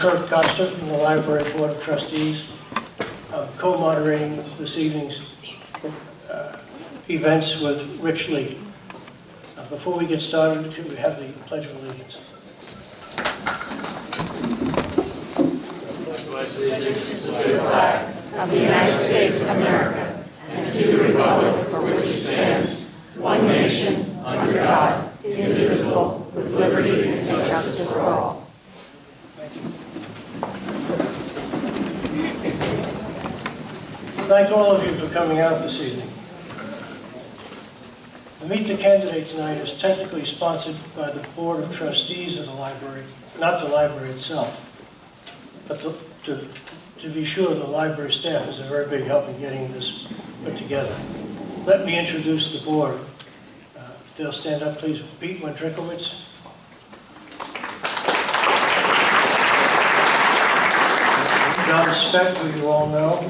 Kurt Costa from the Library Board of Trustees. I'm co-moderating this evening's events with Rich Lee. Before we get started, could we have the Pledge of Allegiance? Allegiance to the flag of the United States of America and to the republic for which it stands, one nation, under God, indivisible, with liberty and justice for all. Thank all of you for coming out this evening. The Meet the Candidates Night is technically sponsored by the Board of Trustees of the library, not the library itself. But to be sure, the library staff is a very big help in getting this put together. Let me introduce the board. If they'll stand up, please. Pete Wendrinkowitz. John Speck, who you all know.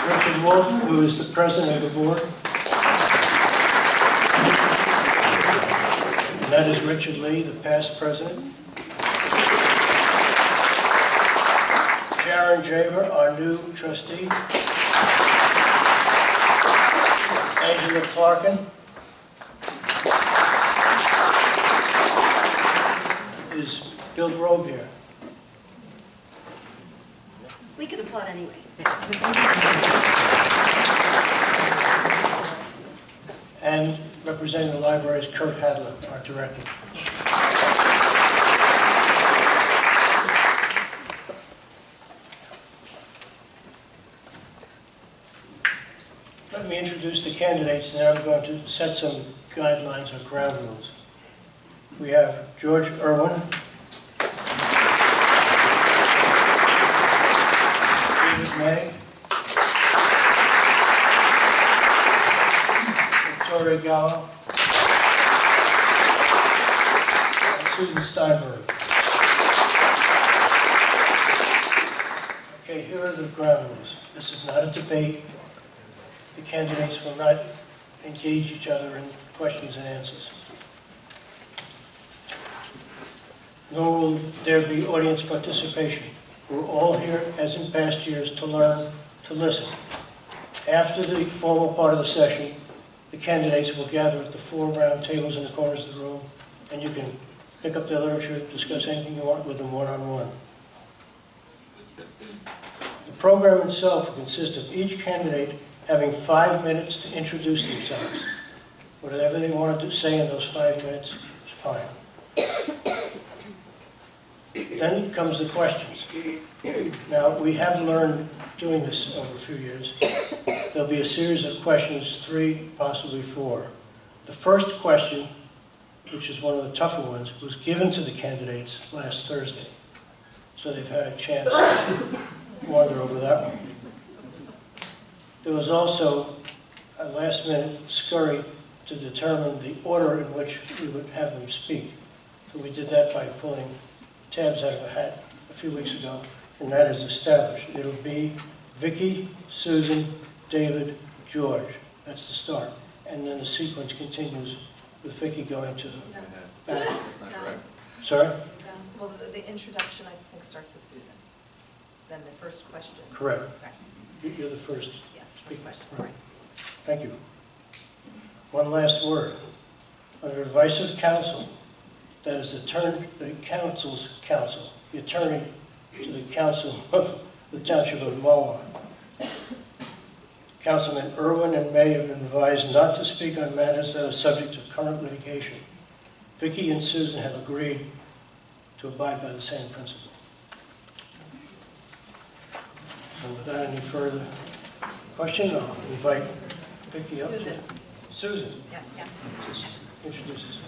Richard Wolf, who is the president of the board. And that is Richard Lee, the past president. Sharon Javer, our new trustee. Angela Clarkin is Bill Grove here. We could applaud anyway. And representing the library is Kurt Hadler, our director. Let me introduce the candidates, and I'm going to set some guidelines or ground rules. We have George Irwin, David May, Victoria Gallo, and Susan Steinberg. Okay, here are the ground rules. This is not a debate. The candidates will not engage each other in questions and answers. Nor will there be audience participation. We're all here, as in past years, to learn, to listen. After the formal part of the session, the candidates will gather at the 4 round tables in the corners of the room, and you can pick up their literature, discuss anything you want with them one-on-one. The program itself will consist of each candidate having 5 minutes to introduce themselves. Whatever they want to say in those 5 minutes is fine. Then comes the questions. Now, we have learned doing this over a few years. There'll be a series of questions, 3, possibly 4. The first question, which is one of the tougher ones, was given to the candidates last Thursday. So they've had a chance to wander over that one. There was also a last-minute scurry to determine the order in which we would have them speak. So we did that by pulling tabs out of a hat a few weeks ago, and that is established. It'll be Vicki, Susan, David, George. That's the start. And then the sequence continues with Vicki going to the back. That's not correct. Sorry? Well, the introduction, I think, starts with Susan. Then the first question. Correct. Right. You're the first. Yes, the first question. Right. Thank you. One last word. Under advice of counsel, that is the council's counsel, the attorney to the council of the Township of Mahwah. Councilman Irwin and May have been advised not to speak on matters that are subject to current litigation. Vicki and Susan have agreed to abide by the same principle. So without any further question, I'll invite Vicki up. Susan. Susan. Yes. Yeah. Just introduce yourself.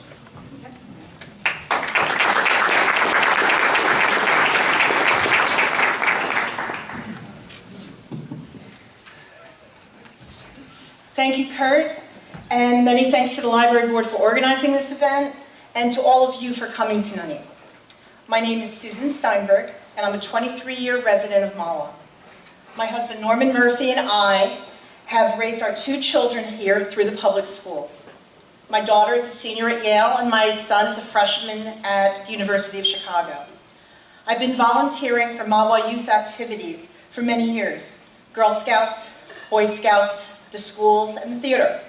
Thank you, Kurt, and many thanks to the Library Board for organizing this event, and to all of you for coming tonight. My name is Susan Steinberg, and I'm a 23-year resident of Mahwah. My husband Norman Murphy and I have raised our 2 children here through the public schools. My daughter is a senior at Yale, and my son is a freshman at the University of Chicago. I've been volunteering for Mahwah youth activities for many years: Girl Scouts, Boy Scouts, the schools, and the theater.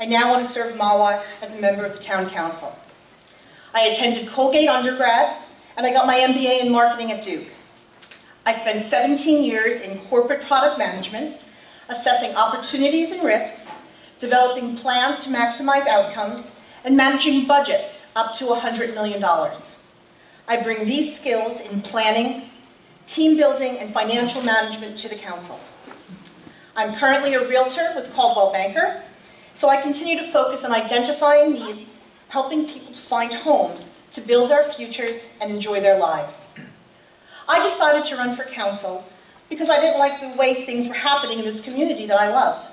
I now want to serve Mahwah as a member of the town council. I attended Colgate undergrad, and I got my MBA in marketing at Duke. I spent 17 years in corporate product management, assessing opportunities and risks, developing plans to maximize outcomes, and managing budgets up to $100 million. I bring these skills in planning, team building, and financial management to the council. I'm currently a realtor with Coldwell Banker, so I continue to focus on identifying needs, helping people to find homes, to build their futures, and enjoy their lives. I decided to run for council because I didn't like the way things were happening in this community that I love.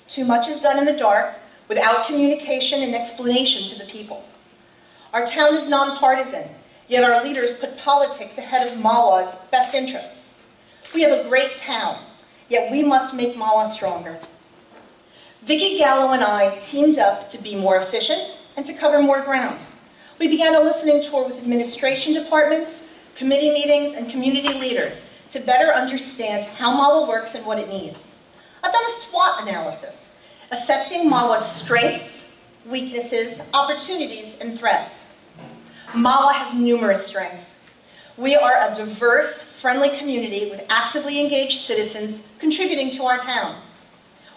Too much is done in the dark, without communication and explanation to the people. Our town is nonpartisan, yet our leaders put politics ahead of Mahwah's best interests. We have a great town, yet we must make Mahwah stronger. Vicki Gallo and I teamed up to be more efficient and to cover more ground. We began a listening tour with administration departments, committee meetings, and community leaders to better understand how Mahwah works and what it needs. I've done a SWOT analysis, assessing Mahwah's strengths, weaknesses, opportunities, and threats. Mahwah has numerous strengths. We are a diverse, friendly community with actively engaged citizens contributing to our town.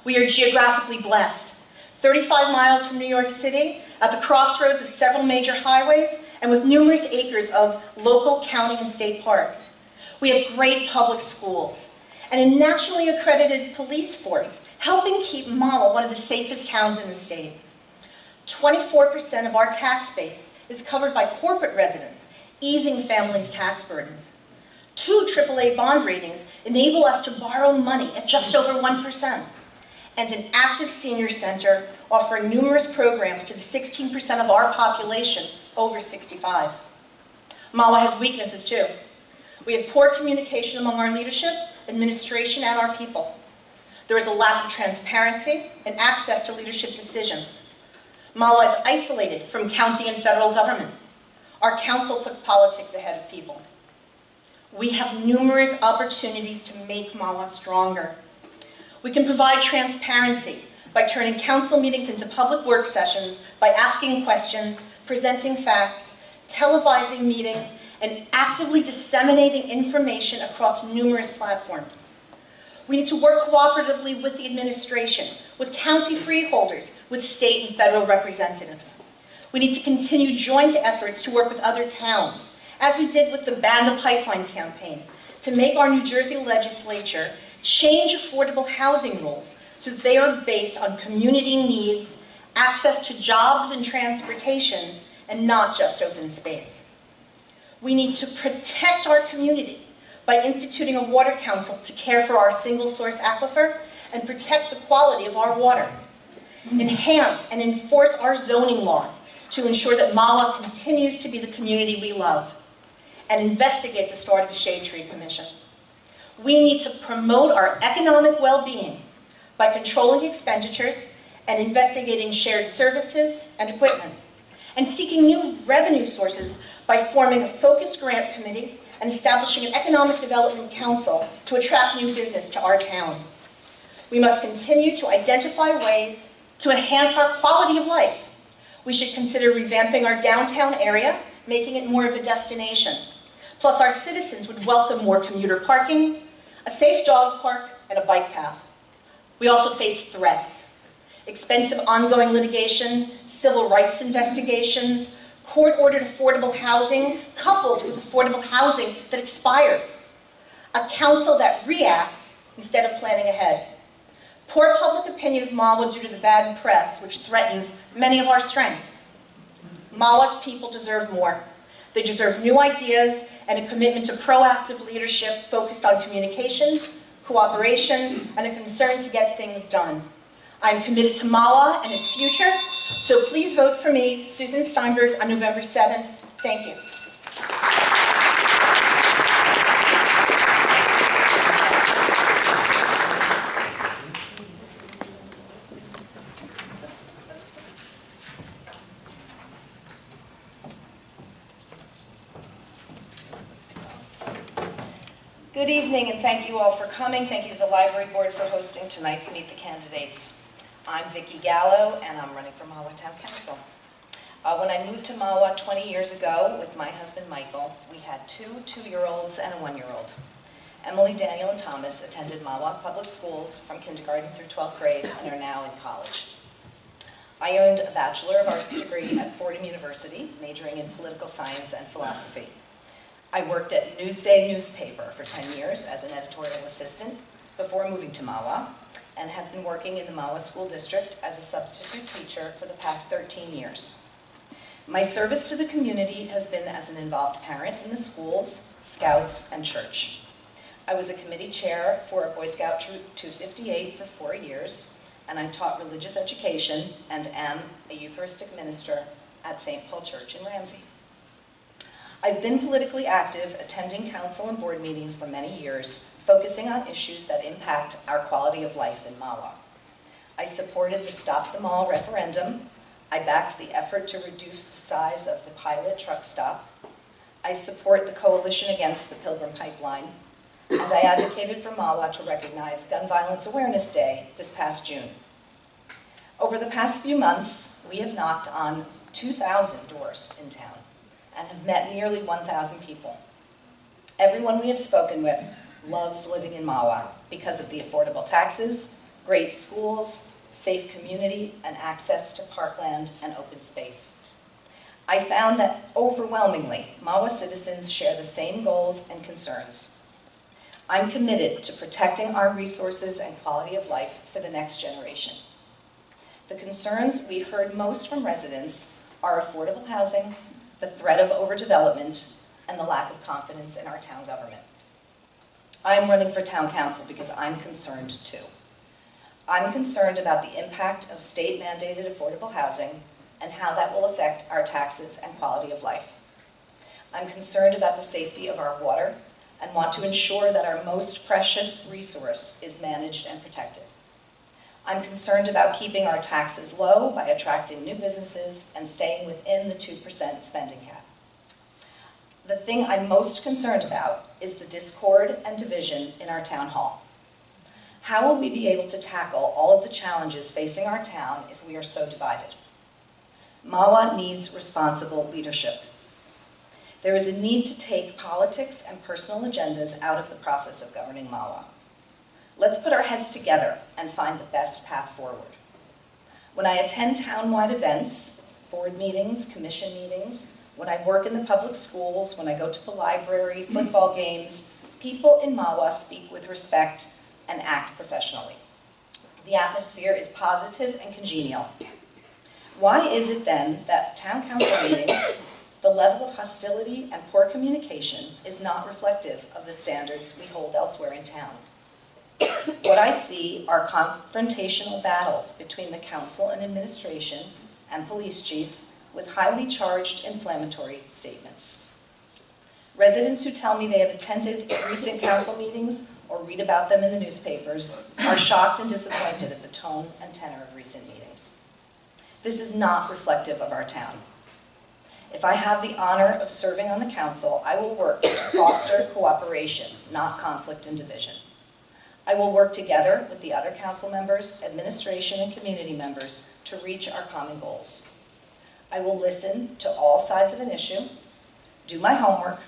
We are geographically blessed, 35 miles from New York City, at the crossroads of several major highways, and with numerous acres of local, county, and state parks. We have great public schools, and a nationally accredited police force, helping keep Mahwah one of the safest towns in the state. 24% of our tax base is covered by corporate residents, easing families' tax burdens. 2 AAA bond ratings enable us to borrow money at just over 1%. And an active senior center offering numerous programs to the 16% of our population over 65. Mahwah has weaknesses too. We have poor communication among our leadership, administration, and our people. There is a lack of transparency and access to leadership decisions. Mahwah is isolated from county and federal government. Our council puts politics ahead of people. We have numerous opportunities to make Mahwah stronger. We can provide transparency by turning council meetings into public work sessions, by asking questions, presenting facts, televising meetings, and actively disseminating information across numerous platforms. We need to work cooperatively with the administration, with county freeholders, with state and federal representatives. We need to continue joint efforts to work with other towns, as we did with the Ban the Pipeline campaign, to make our New Jersey legislature change affordable housing rules so that they are based on community needs, access to jobs and transportation, and not just open space. We need to protect our community by instituting a water council to care for our single-source aquifer and protect the quality of our water. Enhance and enforce our zoning laws to ensure that Mahwah continues to be the community we love. And investigate the start of a Shade Tree Commission. We need to promote our economic well-being by controlling expenditures and investigating shared services and equipment, and seeking new revenue sources by forming a focused grant committee and establishing an economic development council to attract new business to our town. We must continue to identify ways to enhance our quality of life. We should consider revamping our downtown area, making it more of a destination. Plus, our citizens would welcome more commuter parking, a safe dog park, and a bike path. We also face threats: expensive ongoing litigation, civil rights investigations, court-ordered affordable housing coupled with affordable housing that expires. A council that reacts instead of planning ahead. Poor public opinion of Mahwah due to the bad press, which threatens many of our strengths. Mahwah's people deserve more. They deserve new ideas and a commitment to proactive leadership focused on communication, cooperation, and a concern to get things done. I'm committed to Mahwah and its future, so please vote for me, Susan Steinberg, on November 7th. Thank you. Good evening, and thank you all for coming. Thank you to the Library Board for hosting tonight's Meet the Candidates. I'm Vicki Gallo, and I'm running for Mahwah Town Council. When I moved to Mahwah 20 years ago with my husband Michael, we had two 2-year-olds and a 1-year-old. Emily, Daniel, and Thomas attended Mahwah Public Schools from kindergarten through 12th grade and are now in college. I earned a Bachelor of Arts degree at Fordham University, majoring in political science and philosophy. I worked at Newsday newspaper for 10 years as an editorial assistant before moving to Mahwah, and have been working in the Mahwah School District as a substitute teacher for the past 13 years. My service to the community has been as an involved parent in the schools, scouts, and church. I was a committee chair for Boy Scout Troop 258 for 4 years, and I taught religious education and am a Eucharistic minister at St. Paul Church in Ramsey. I've been politically active, attending council and board meetings for many years, focusing on issues that impact our quality of life in Mahwah. I supported the Stop the Mall referendum. I backed the effort to reduce the size of the pilot truck stop. I support the Coalition Against the Pilgrim Pipeline, and I advocated for Mahwah to recognize Gun Violence Awareness Day this past June. Over the past few months, we have knocked on 2,000 doors in town and have met nearly 1,000 people. Everyone we have spoken with loves living in Mahwah because of the affordable taxes, great schools, safe community, and access to parkland and open space. I found that overwhelmingly, Mahwah citizens share the same goals and concerns. I'm committed to protecting our resources and quality of life for the next generation. The concerns we heard most from residents are affordable housing, the threat of overdevelopment, and the lack of confidence in our town government. I am running for town council because I'm concerned too. I'm concerned about the impact of state-mandated affordable housing and how that will affect our taxes and quality of life. I'm concerned about the safety of our water and want to ensure that our most precious resource is managed and protected. I'm concerned about keeping our taxes low by attracting new businesses and staying within the 2% spending cap. The thing I'm most concerned about is the discord and division in our town hall. How will we be able to tackle all of the challenges facing our town if we are so divided? Mahwah needs responsible leadership. There is a need to take politics and personal agendas out of the process of governing Mahwah. Let's put our heads together and find the best path forward. When I attend town-wide events, board meetings, commission meetings, when I work in the public schools, when I go to the library, football games, people in Mahwah speak with respect and act professionally. The atmosphere is positive and congenial. Why is it then that town council meetings, the level of hostility and poor communication is not reflective of the standards we hold elsewhere in town? What I see are confrontational battles between the council and administration and police chief with highly charged inflammatory statements. Residents who tell me they have attended recent council meetings or read about them in the newspapers are shocked and disappointed at the tone and tenor of recent meetings. This is not reflective of our town. If I have the honor of serving on the council, I will work to foster cooperation, not conflict and division. I will work together with the other council members, administration, and community members to reach our common goals. I will listen to all sides of an issue, do my homework,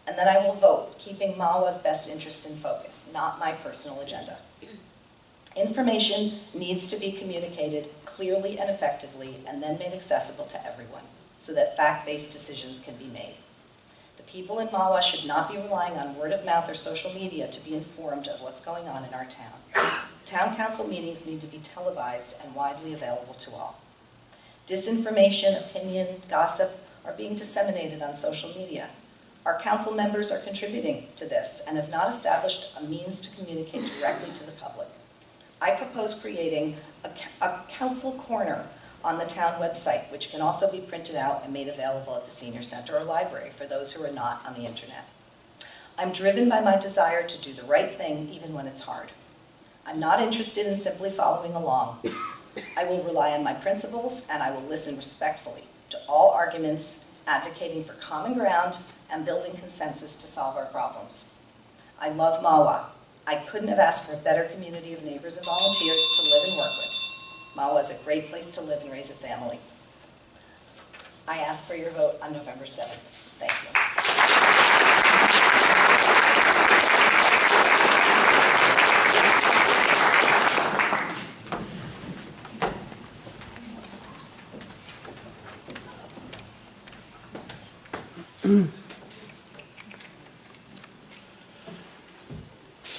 and then I will vote, keeping Mahwah's best interest in focus, not my personal agenda. Information needs to be communicated clearly and effectively, and then made accessible to everyone, so that fact-based decisions can be made. The people in Mahwah should not be relying on word of mouth or social media to be informed of what's going on in our town. Town council meetings need to be televised and widely available to all. Disinformation, opinion, gossip are being disseminated on social media. Our council members are contributing to this and have not established a means to communicate directly to the public. I propose creating a council corner on the town website, which can also be printed out and made available at the senior center or library for those who are not on the internet. I'm driven by my desire to do the right thing even when it's hard. I'm not interested in simply following along. I will rely on my principles, and I will listen respectfully to all arguments, advocating for common ground and building consensus to solve our problems. I love Mahwah. I couldn't have asked for a better community of neighbors and volunteers to live and work with. Mahwah is a great place to live and raise a family. I ask for your vote on November 7th. Thank you.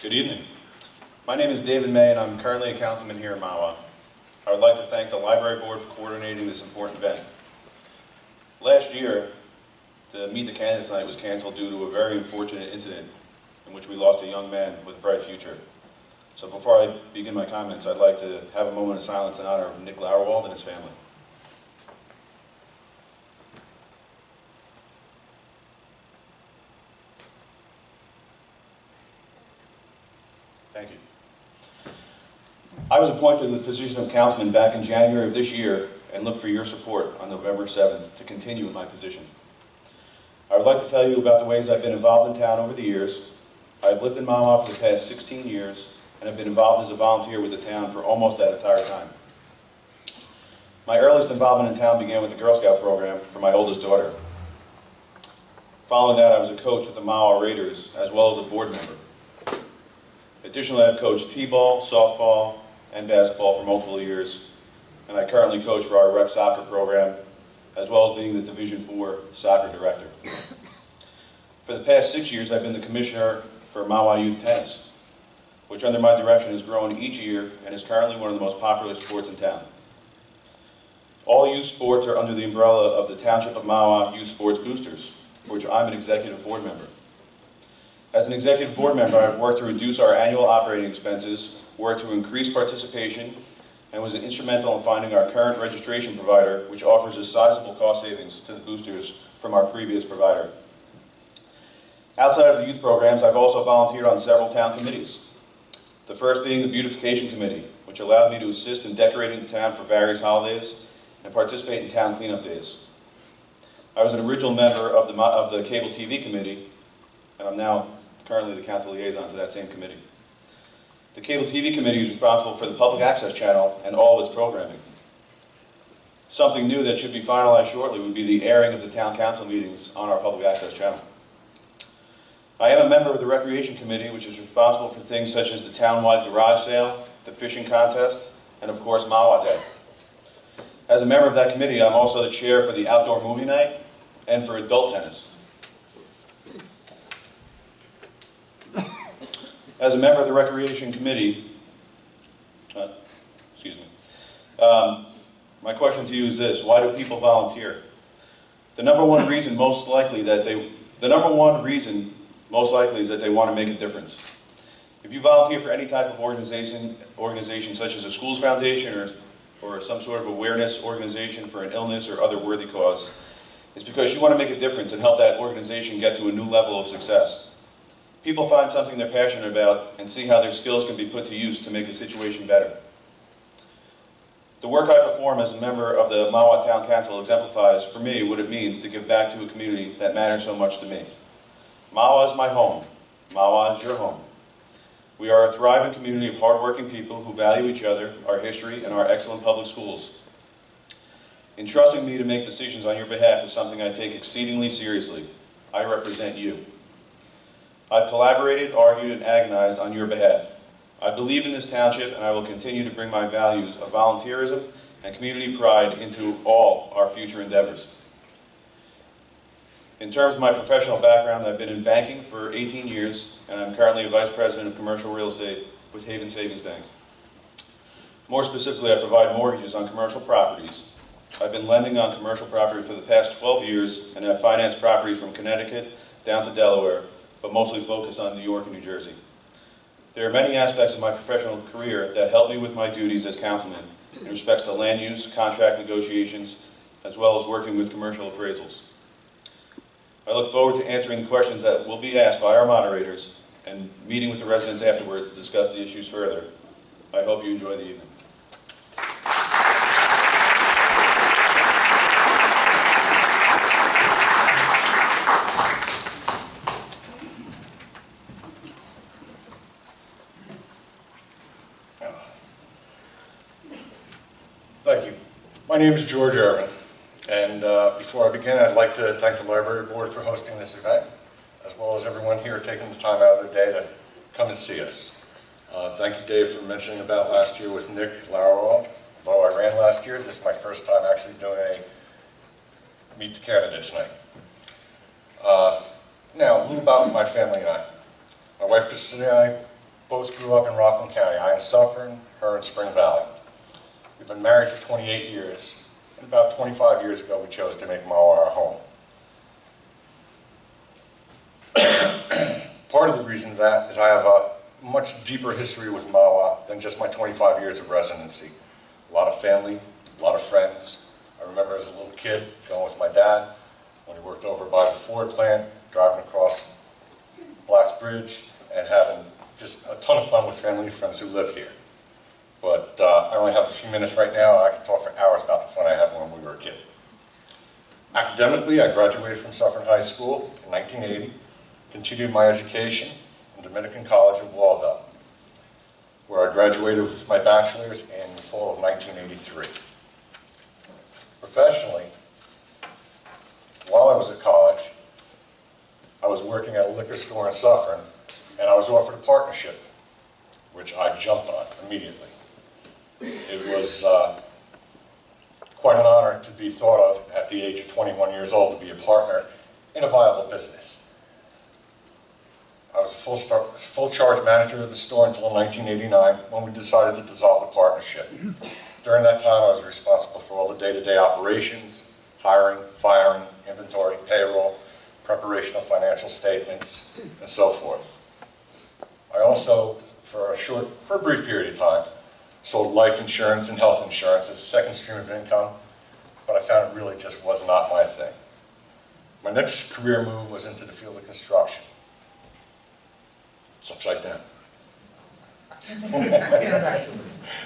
Good evening. My name is David May, and I'm currently a councilman here in Mahwah. I would like to thank the library board for coordinating this important event. Last year, the Meet the Candidates night was canceled due to a very unfortunate incident in which we lost a young man with a bright future. So before I begin my comments, I'd like to have a moment of silence in honor of Nick Lauerwald and his family. Thank you. I was appointed to the position of councilman back in January of this year and look for your support on November 7th to continue in my position. I would like to tell you about the ways I've been involved in town over the years. I've lived in Mahwah for the past 16 years and have been involved as a volunteer with the town for almost that entire time. My earliest involvement in town began with the Girl Scout program for my oldest daughter. Following that, I was a coach with the Mahwah Raiders as well as a board member. Additionally, I've coached t-ball, softball, and basketball for multiple years, and I currently coach for our rec soccer program, as well as being the Division IV soccer director. For the past 6 years, I've been the commissioner for Mahwah Youth Tennis, which under my direction has grown each year and is currently one of the most popular sports in town. All youth sports are under the umbrella of the Township of Mahwah Youth Sports Boosters, for which I'm an executive board member. As an executive board member, I've worked to reduce our annual operating expenses, worked to increase participation, and was instrumental in finding our current registration provider, which offers a sizable cost savings to the boosters from our previous provider. Outside of the youth programs, I've also volunteered on several town committees. The first being the Beautification Committee, which allowed me to assist in decorating the town for various holidays and participate in town cleanup days. I was an original member of the Cable TV Committee, and I'm now currently the council liaison to that same committee. The Cable TV Committee is responsible for the public access channel and all of its programming. Something new that should be finalized shortly would be the airing of the town council meetings on our public access channel. I am a member of the Recreation Committee, which is responsible for things such as the town-wide garage sale, the fishing contest, and of course Mahwah Day. As a member of that committee, I'm also the chair for the outdoor movie night and for adult tennis. As a member of the Recreation Committee, my question to you is this: why do people volunteer? The number one reason most likely is that they want to make a difference. If you volunteer for any type of organization such as a schools foundation or some sort of awareness organization for an illness or other worthy cause, it's because you want to make a difference and help that organization get to a new level of success. People find something they're passionate about and see how their skills can be put to use to make a situation better. The work I perform as a member of the Mahwah Town Council exemplifies for me what it means to give back to a community that matters so much to me. Mahwah is my home. Mahwah is your home. We are a thriving community of hardworking people who value each other, our history, and our excellent public schools. Entrusting me to make decisions on your behalf is something I take exceedingly seriously. I represent you. I've collaborated, argued, and agonized on your behalf. I believe in this township, and I will continue to bring my values of volunteerism and community pride into all our future endeavors. In terms of my professional background, I've been in banking for 18 years, and I'm currently a vice president of commercial real estate with Haven Savings Bank. More specifically, I provide mortgages on commercial properties. I've been lending on commercial property for the past 12 years and have financed properties from Connecticut down to Delaware, but mostly focused on New York and New Jersey. There are many aspects of my professional career that help me with my duties as councilman in respects to land use, contract negotiations, as well as working with commercial appraisals. I look forward to answering the questions that will be asked by our moderators and meeting with the residents afterwards to discuss the issues further. I hope you enjoy the evening. My name is George Irvin, and before I begin, I'd like to thank the Library Board for hosting this event, as well as everyone here taking the time out of their day to come and see us. Thank you, Dave, for mentioning about last year with Nick Lauerwald. Although I ran last year, this is my first time actually doing a Meet the Candidates night. Now, a little about my family and I. My wife, Christina, and I both grew up in Rockland County. I in Suffern, her in Spring Valley. We've been married for 28 years, and about 25 years ago we chose to make Mahwah our home. Part of the reason for that is I have a much deeper history with Mahwah than just my 25 years of residency. A lot of family, a lot of friends. I remember as a little kid going with my dad when he worked over by the Ford plant, driving across Black's Bridge and having just a ton of fun with family and friends who live here. But I only have a few minutes right now. I can talk for hours about the fun I had when we were a kid. Academically, I graduated from Suffern High School in 1980, continued my education in Dominican College in Wallville, where I graduated with my bachelor's in the fall of 1983. Professionally, while I was at college, I was working at a liquor store in Suffern, and I was offered a partnership, which I jumped on immediately. It was quite an honor to be thought of at the age of 21 years old to be a partner in a viable business. I was a full charge manager of the store until 1989 when we decided to dissolve the partnership. During that time, I was responsible for all the day-to-day operations, hiring, firing, inventory, payroll, preparation of financial statements, and so forth. I also, for a brief period of time, sold life insurance and health insurance as a second stream of income, but I found it really just was not my thing. My next career move was into the field of construction. It's upside down.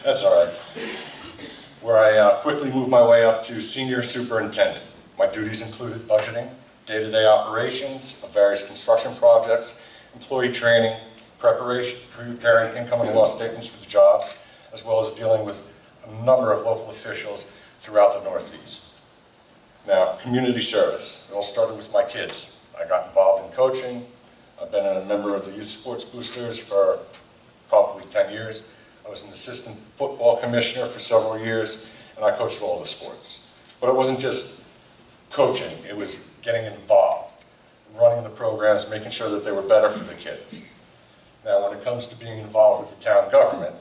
That's all right. Where I quickly moved my way up to senior superintendent. My duties included budgeting, day-to-day operations of various construction projects, employee training, preparing income and loss statements for the job, as well as dealing with a number of local officials throughout the Northeast. Now, community service. It all started with my kids. I got involved in coaching. I've been a member of the Youth Sports Boosters for probably 10 years. I was an assistant football commissioner for several years, and I coached all the sports. But it wasn't just coaching. It was getting involved, running the programs, making sure that they were better for the kids. Now, when it comes to being involved with the town government,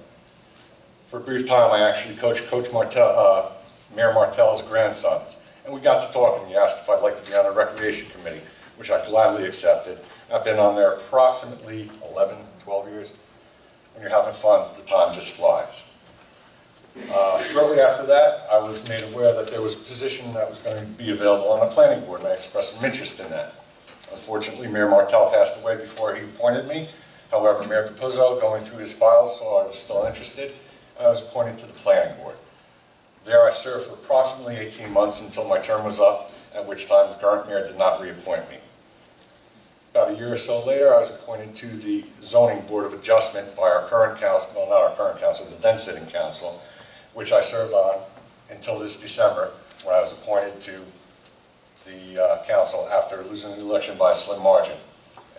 for a brief time, I actually coached Mayor Martell's grandsons. And we got to talking, and he asked if I'd like to be on the recreation committee, which I gladly accepted. I've been on there approximately 11, 12 years. When you're having fun, the time just flies. Shortly after that, I was made aware that there was a position that was going to be available on the planning board, and I expressed some interest in that. Unfortunately, Mayor Martell passed away before he appointed me. However, Mayor Capuzzo, going through his files, saw I was still interested, and I was appointed to the planning board. There I served for approximately 18 months until my term was up, at which time the current mayor did not reappoint me. About a year or so later, I was appointed to the Zoning Board of Adjustment by our current council, well, not our current council, the then sitting council, which I served on until this December, when I was appointed to the council after losing the election by a slim margin.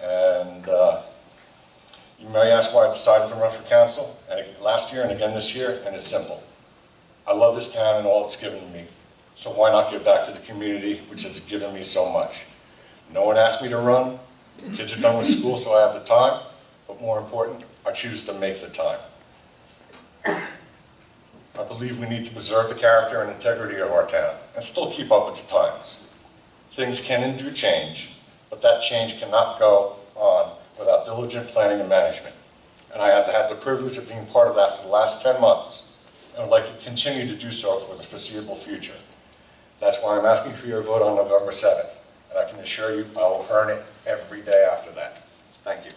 And you may ask why I decided to run for council, and last year and again this year, and it's simple. I love this town and all it's given me, so why not give back to the community, which has given me so much? No one asked me to run. Kids are done with school, so I have the time, but more important, I choose to make the time. I believe we need to preserve the character and integrity of our town and still keep up with the times. Things can and do change, but that change cannot go on without diligent planning and management. And I have had the privilege of being part of that for the last 10 months, and would like to continue to do so for the foreseeable future. That's why I'm asking for your vote on November 7th, and I can assure you I will earn it every day after that. Thank you.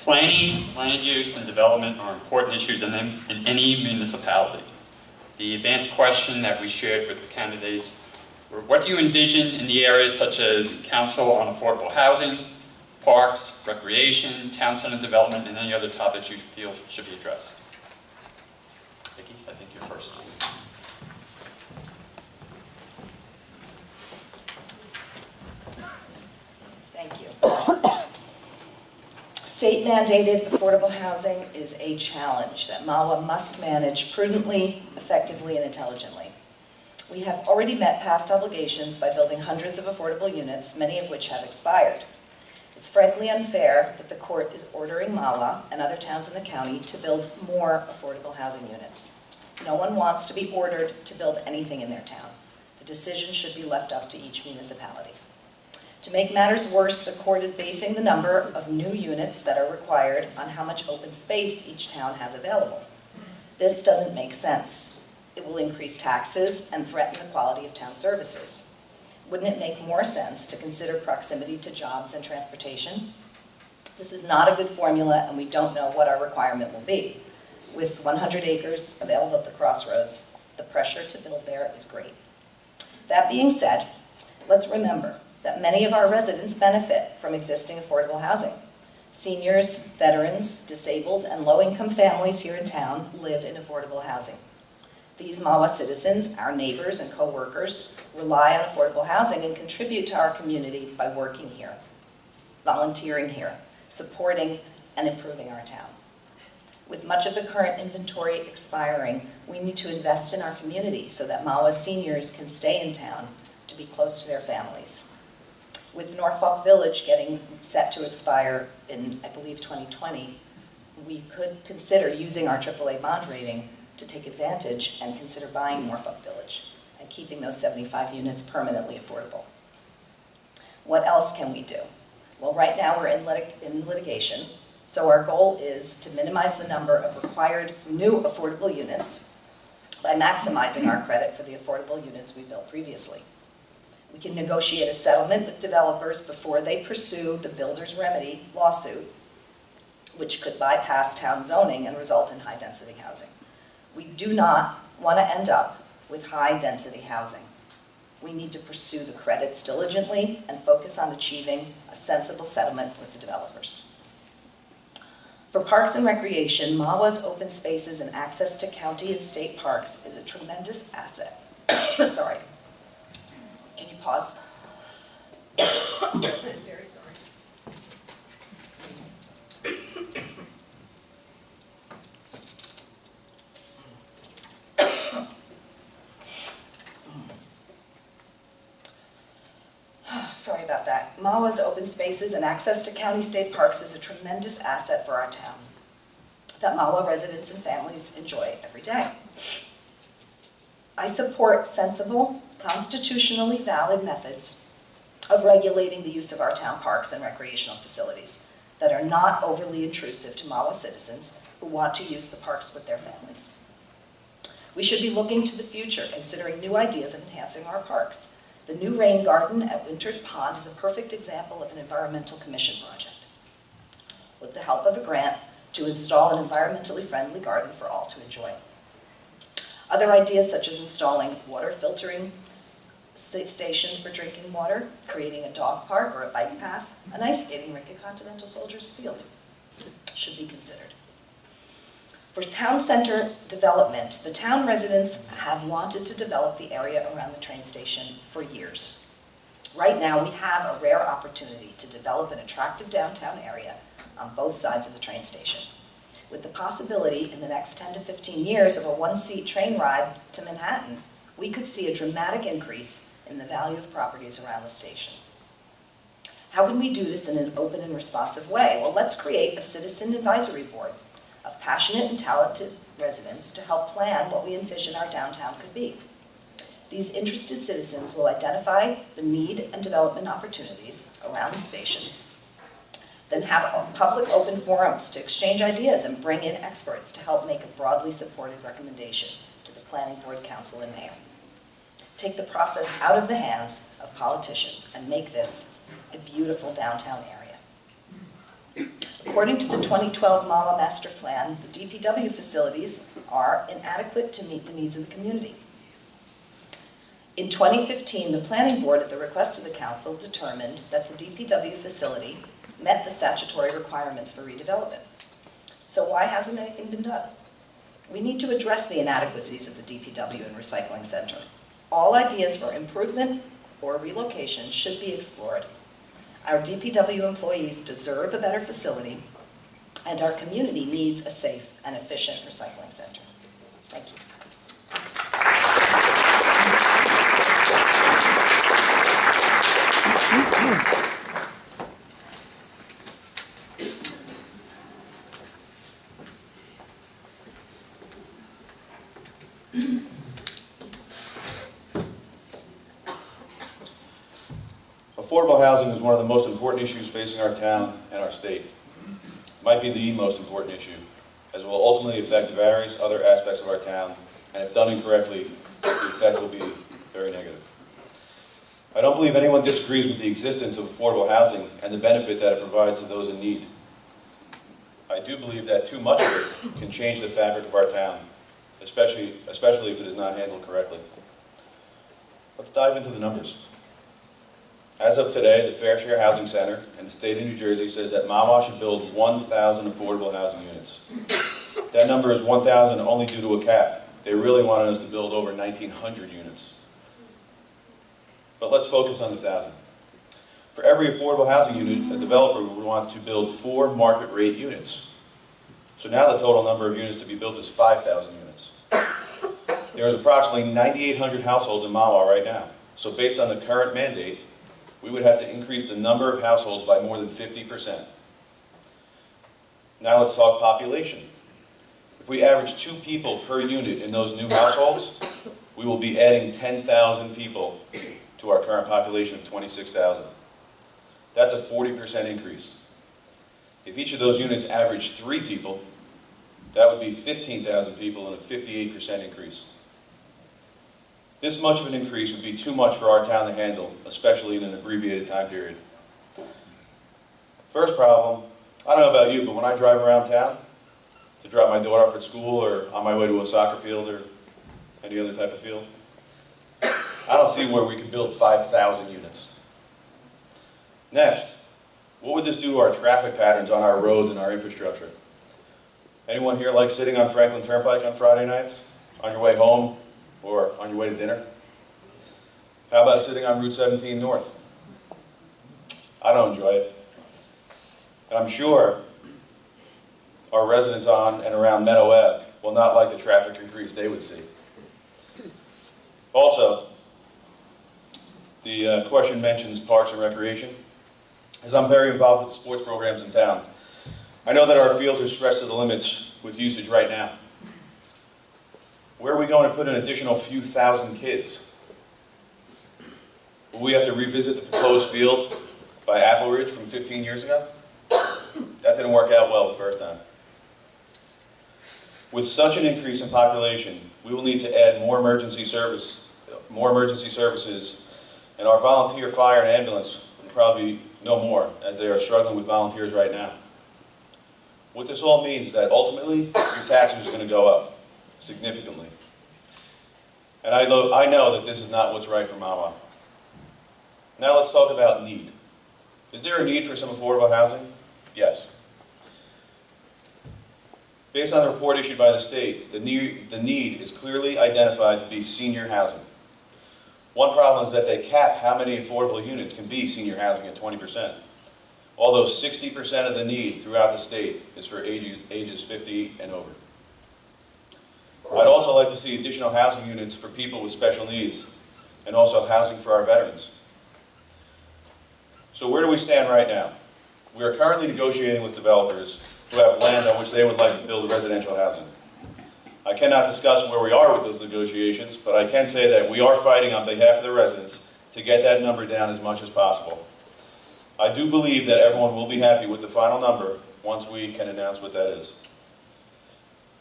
Planning, land use, and development are important issues in any municipality. The advanced question that we shared with the candidates were, what do you envision in the areas such as Council on Affordable Housing, parks, recreation, town center development, and any other topics you feel should be addressed. Vicki, I think you're first. Thank you. State-mandated affordable housing is a challenge that Mahwah must manage prudently, effectively, and intelligently. We have already met past obligations by building hundreds of affordable units, many of which have expired. It's frankly unfair that the court is ordering Mahwah and other towns in the county to build more affordable housing units. No one wants to be ordered to build anything in their town. The decision should be left up to each municipality. To make matters worse, the court is basing the number of new units that are required on how much open space each town has available. This doesn't make sense. It will increase taxes and threaten the quality of town services. Wouldn't it make more sense to consider proximity to jobs and transportation? This is not a good formula, and we don't know what our requirement will be. With 100 acres available at the crossroads, the pressure to build there is great. That being said, let's remember that many of our residents benefit from existing affordable housing. Seniors, veterans, disabled, and low-income families here in town live in affordable housing. These Mahwah citizens, our neighbors and co-workers, rely on affordable housing and contribute to our community by working here, volunteering here, supporting and improving our town. With much of the current inventory expiring, we need to invest in our community so that Mahwah seniors can stay in town to be close to their families. With Norfolk Village getting set to expire in, I believe, 2020, we could consider using our AAA bond rating to take advantage and consider buying Norfolk Village and keeping those 75 units permanently affordable. What else can we do? Well, right now we're in litigation, so our goal is to minimize the number of required new affordable units by maximizing our credit for the affordable units we built previously. We can negotiate a settlement with developers before they pursue the builder's remedy lawsuit, which could bypass town zoning and result in high-density housing. We do not want to end up with high-density housing. We need to pursue the credits diligently and focus on achieving a sensible settlement with the developers. For parks and recreation, Mahwah's open spaces and access to county and state parks is a tremendous asset. Sorry. Can you pause? Very sorry. Sorry about that. Mahwah's open spaces and access to county state parks is a tremendous asset for our town that Mahwah residents and families enjoy every day. I support sensible, constitutionally valid methods of regulating the use of our town parks and recreational facilities that are not overly intrusive to Mahwah citizens who want to use the parks with their families. We should be looking to the future, considering new ideas of enhancing our parks. The new rain garden at Winters Pond is a perfect example of an environmental commission project, with the help of a grant to install an environmentally friendly garden for all to enjoy. Other ideas such as installing water filtering stations for drinking water, creating a dog park or a bike path, an ice skating rink at Continental Soldiers Field should be considered. For town center development, the town residents have wanted to develop the area around the train station for years. Right now, we have a rare opportunity to develop an attractive downtown area on both sides of the train station, with the possibility in the next 10 to 15 years of a one-seat train ride to Manhattan. We could see a dramatic increase in the value of properties around the station. How can we do this in an open and responsive way? Well, let's create a citizen advisory board of passionate and talented residents to help plan what we envision our downtown could be. These interested citizens will identify the need and development opportunities around the station, then have public open forums to exchange ideas and bring in experts to help make a broadly supported recommendation to the Planning Board, Council, and Mayor. Take the process out of the hands of politicians and make this a beautiful downtown area. According to the 2012 Mahwah Master Plan, the DPW facilities are inadequate to meet the needs of the community. In 2015, the Planning Board, at the request of the Council, determined that the DPW facility met the statutory requirements for redevelopment. So why hasn't anything been done? We need to address the inadequacies of the DPW and recycling center. All ideas for improvement or relocation should be explored. Our DPW employees deserve a better facility, and our community needs a safe and efficient recycling center. Thank you. Affordable housing is one of the most important issues facing our town and our state. It might be the most important issue, as it will ultimately affect various other aspects of our town, and if done incorrectly, the effect will be very negative. I don't believe anyone disagrees with the existence of affordable housing and the benefit that it provides to those in need. I do believe that too much of it can change the fabric of our town, especially if it is not handled correctly. Let's dive into the numbers. As of today, the Fair Share Housing Center in the state of New Jersey says that Mahwah should build 1,000 affordable housing units. That number is 1,000 only due to a cap. They really wanted us to build over 1,900 units. But let's focus on the 1,000. For every affordable housing unit, a developer would want to build 4 market rate units. So now the total number of units to be built is 5,000 units. There is approximately 9,800 households in Mahwah right now. So based on the current mandate, we would have to increase the number of households by more than 50%. Now let's talk population. If we average 2 people per unit in those new households, we will be adding 10,000 people to our current population of 26,000. That's a 40% increase. If each of those units averaged 3 people, that would be 15,000 people and a 58% increase. This much of an increase would be too much for our town to handle, especially in an abbreviated time period. First problem, I don't know about you, but when I drive around town to drop my daughter off at school or on my way to a soccer field or any other type of field, I don't see where we could build 5,000 units. Next, what would this do to our traffic patterns on our roads and our infrastructure? Anyone here like sitting on Franklin Turnpike on Friday nights, on your way home, or on your way to dinner? How about sitting on Route 17 North? I don't enjoy it. And I'm sure our residents on and around Meadow Ave will not like the traffic increase they would see. Also, the question mentions parks and recreation. As I'm very involved with the sports programs in town, I know that our fields are stretched to the limits with usage right now. Where are we going to put an additional few thousand kids? Will we have to revisit the proposed field by Apple Ridge from 15 years ago? That didn't work out well the first time. With such an increase in population, we will need to add more emergency services, and our volunteer fire and ambulance will probably no more, as they are struggling with volunteers right now. What this all means is that ultimately, your taxes are going to go up significantly. And I know that this is not what's right for Mahwah. Now let's talk about need. Is there a need for some affordable housing? Yes. Based on the report issued by the state, the need is clearly identified to be senior housing. One problem is that they cap how many affordable units can be senior housing at 20%. Although 60% of the need throughout the state is for ages 50 and over. I'd also like to see additional housing units for people with special needs and also housing for our veterans. So where do we stand right now? We are currently negotiating with developers who have land on which they would like to build residential housing. I cannot discuss where we are with those negotiations, but I can say that we are fighting on behalf of the residents to get that number down as much as possible. I do believe that everyone will be happy with the final number once we can announce what that is.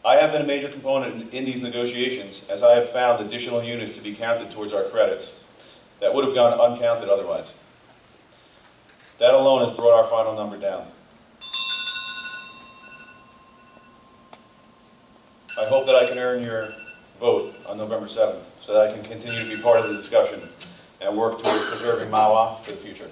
I have been a major component in these negotiations, as I have found additional units to be counted towards our credits that would have gone uncounted otherwise. That alone has brought our final number down. I hope that I can earn your vote on November 7th so that I can continue to be part of the discussion and work towards preserving Mahwah for the future.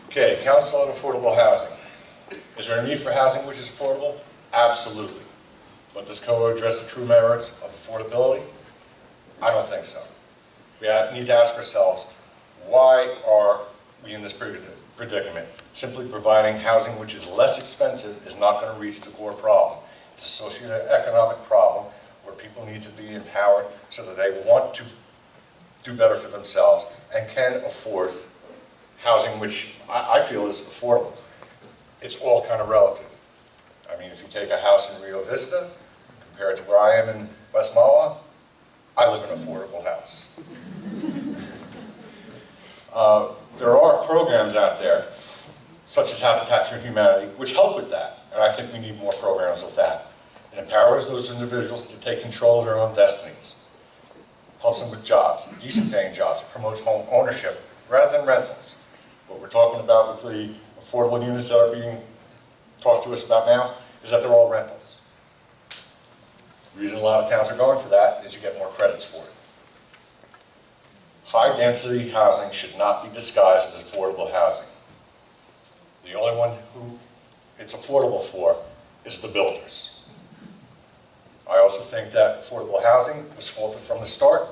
Okay, Council on Affordable Housing. Is there a need for housing which is affordable? Absolutely. But does COA address the true merits of affordability? I don't think so. We need to ask ourselves, why are we in this predicament? Simply providing housing which is less expensive is not going to reach the core problem. It's a socioeconomic problem where people need to be empowered so that they want to do better for themselves and can afford housing which I feel is affordable. It's all kind of relative. I mean, if you take a house in Rio Vista, compare it to where I am in West Mahwah, I live in an affordable house. There are programs out there, such as Habitat for Humanity, which help with that, and I think we need more programs of that. It empowers those individuals to take control of their own destinies, helps them with jobs, decent paying jobs, promotes home ownership rather than rentals. What we're talking about with the affordable units that are being talked to us about now is that they're all rentals. The reason a lot of towns are going for that is you get more credits for it. High density housing should not be disguised as affordable housing. The only one who it's affordable for is the builders. I also think that affordable housing was faulted from the start.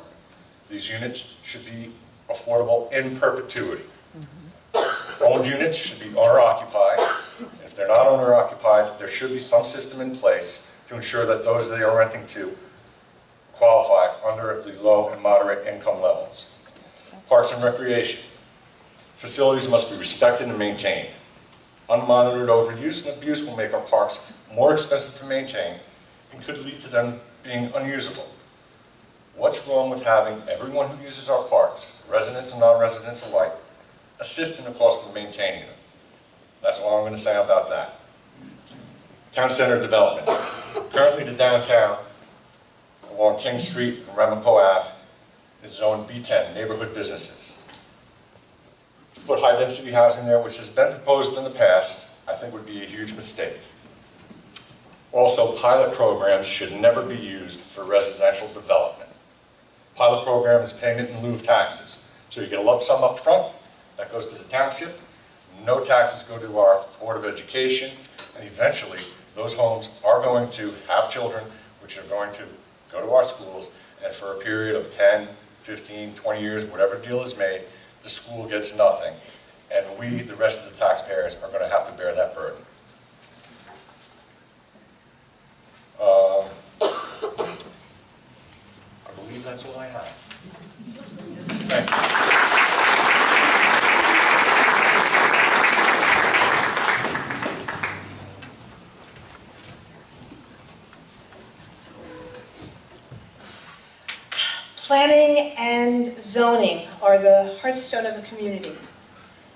These units should be affordable in perpetuity. Owned units should be owner-occupied. If they're not owner-occupied, there should be some system in place to ensure that those they are renting to qualify under the low and moderate income levels. Parks and recreation. Facilities must be respected and maintained. Unmonitored overuse and abuse will make our parks more expensive to maintain and could lead to them being unusable. What's wrong with having everyone who uses our parks, residents and non-residents alike, assist in the cost of maintaining them? That's all I'm going to say about that. Town center development. Currently the downtown along King Street and Ramapo Ave is zoned B10, neighborhood businesses. To put high density housing there, which has been proposed in the past, I think would be a huge mistake. Also, pilot programs should never be used for residential development. Pilot program is payment in lieu of taxes. So you get a lump sum up front, that goes to the township, no taxes go to our Board of Education, and eventually those homes are going to have children which are going to go to our schools, and for a period of 10, 15, 20 years, whatever deal is made, the school gets nothing, and we, the rest of the taxpayers, are going to have to bear that burden. I believe that's all I have. Thank you. Planning and zoning are the hearthstone of a community.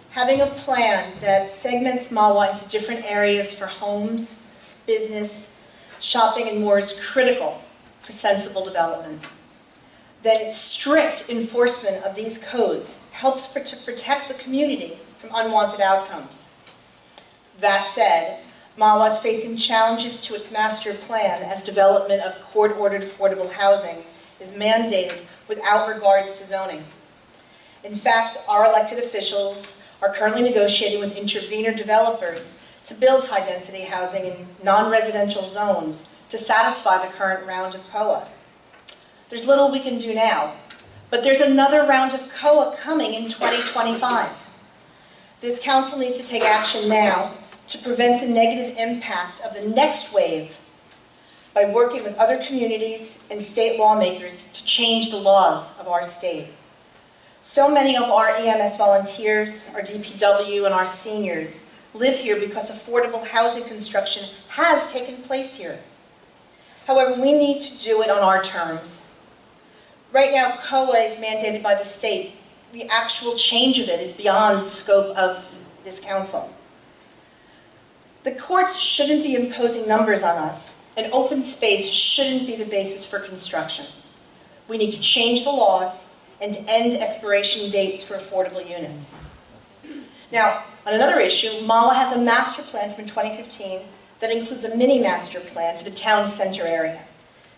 Having a plan that segments Mahwah into different areas for homes, business, shopping, and more is critical for sensible development. Then strict enforcement of these codes helps to protect the community from unwanted outcomes. That said, Mahwah is facing challenges to its master plan as development of court-ordered affordable housing is mandated without regards to zoning. In fact, our elected officials are currently negotiating with intervener developers to build high-density housing in non-residential zones to satisfy the current round of COA. There's little we can do now, but there's another round of COA coming in 2025. This council needs to take action now to prevent the negative impact of the next wave by working with other communities and state lawmakers to change the laws of our state. So many of our EMS volunteers, our DPW, and our seniors live here because affordable housing construction has taken place here. However, we need to do it on our terms. Right now, COA is mandated by the state. The actual change of it is beyond the scope of this council. The courts shouldn't be imposing numbers on us, and open space shouldn't be the basis for construction. We need to change the laws and end expiration dates for affordable units. Now, on another issue, Mahwah has a master plan from 2015 that includes a mini master plan for the town center area.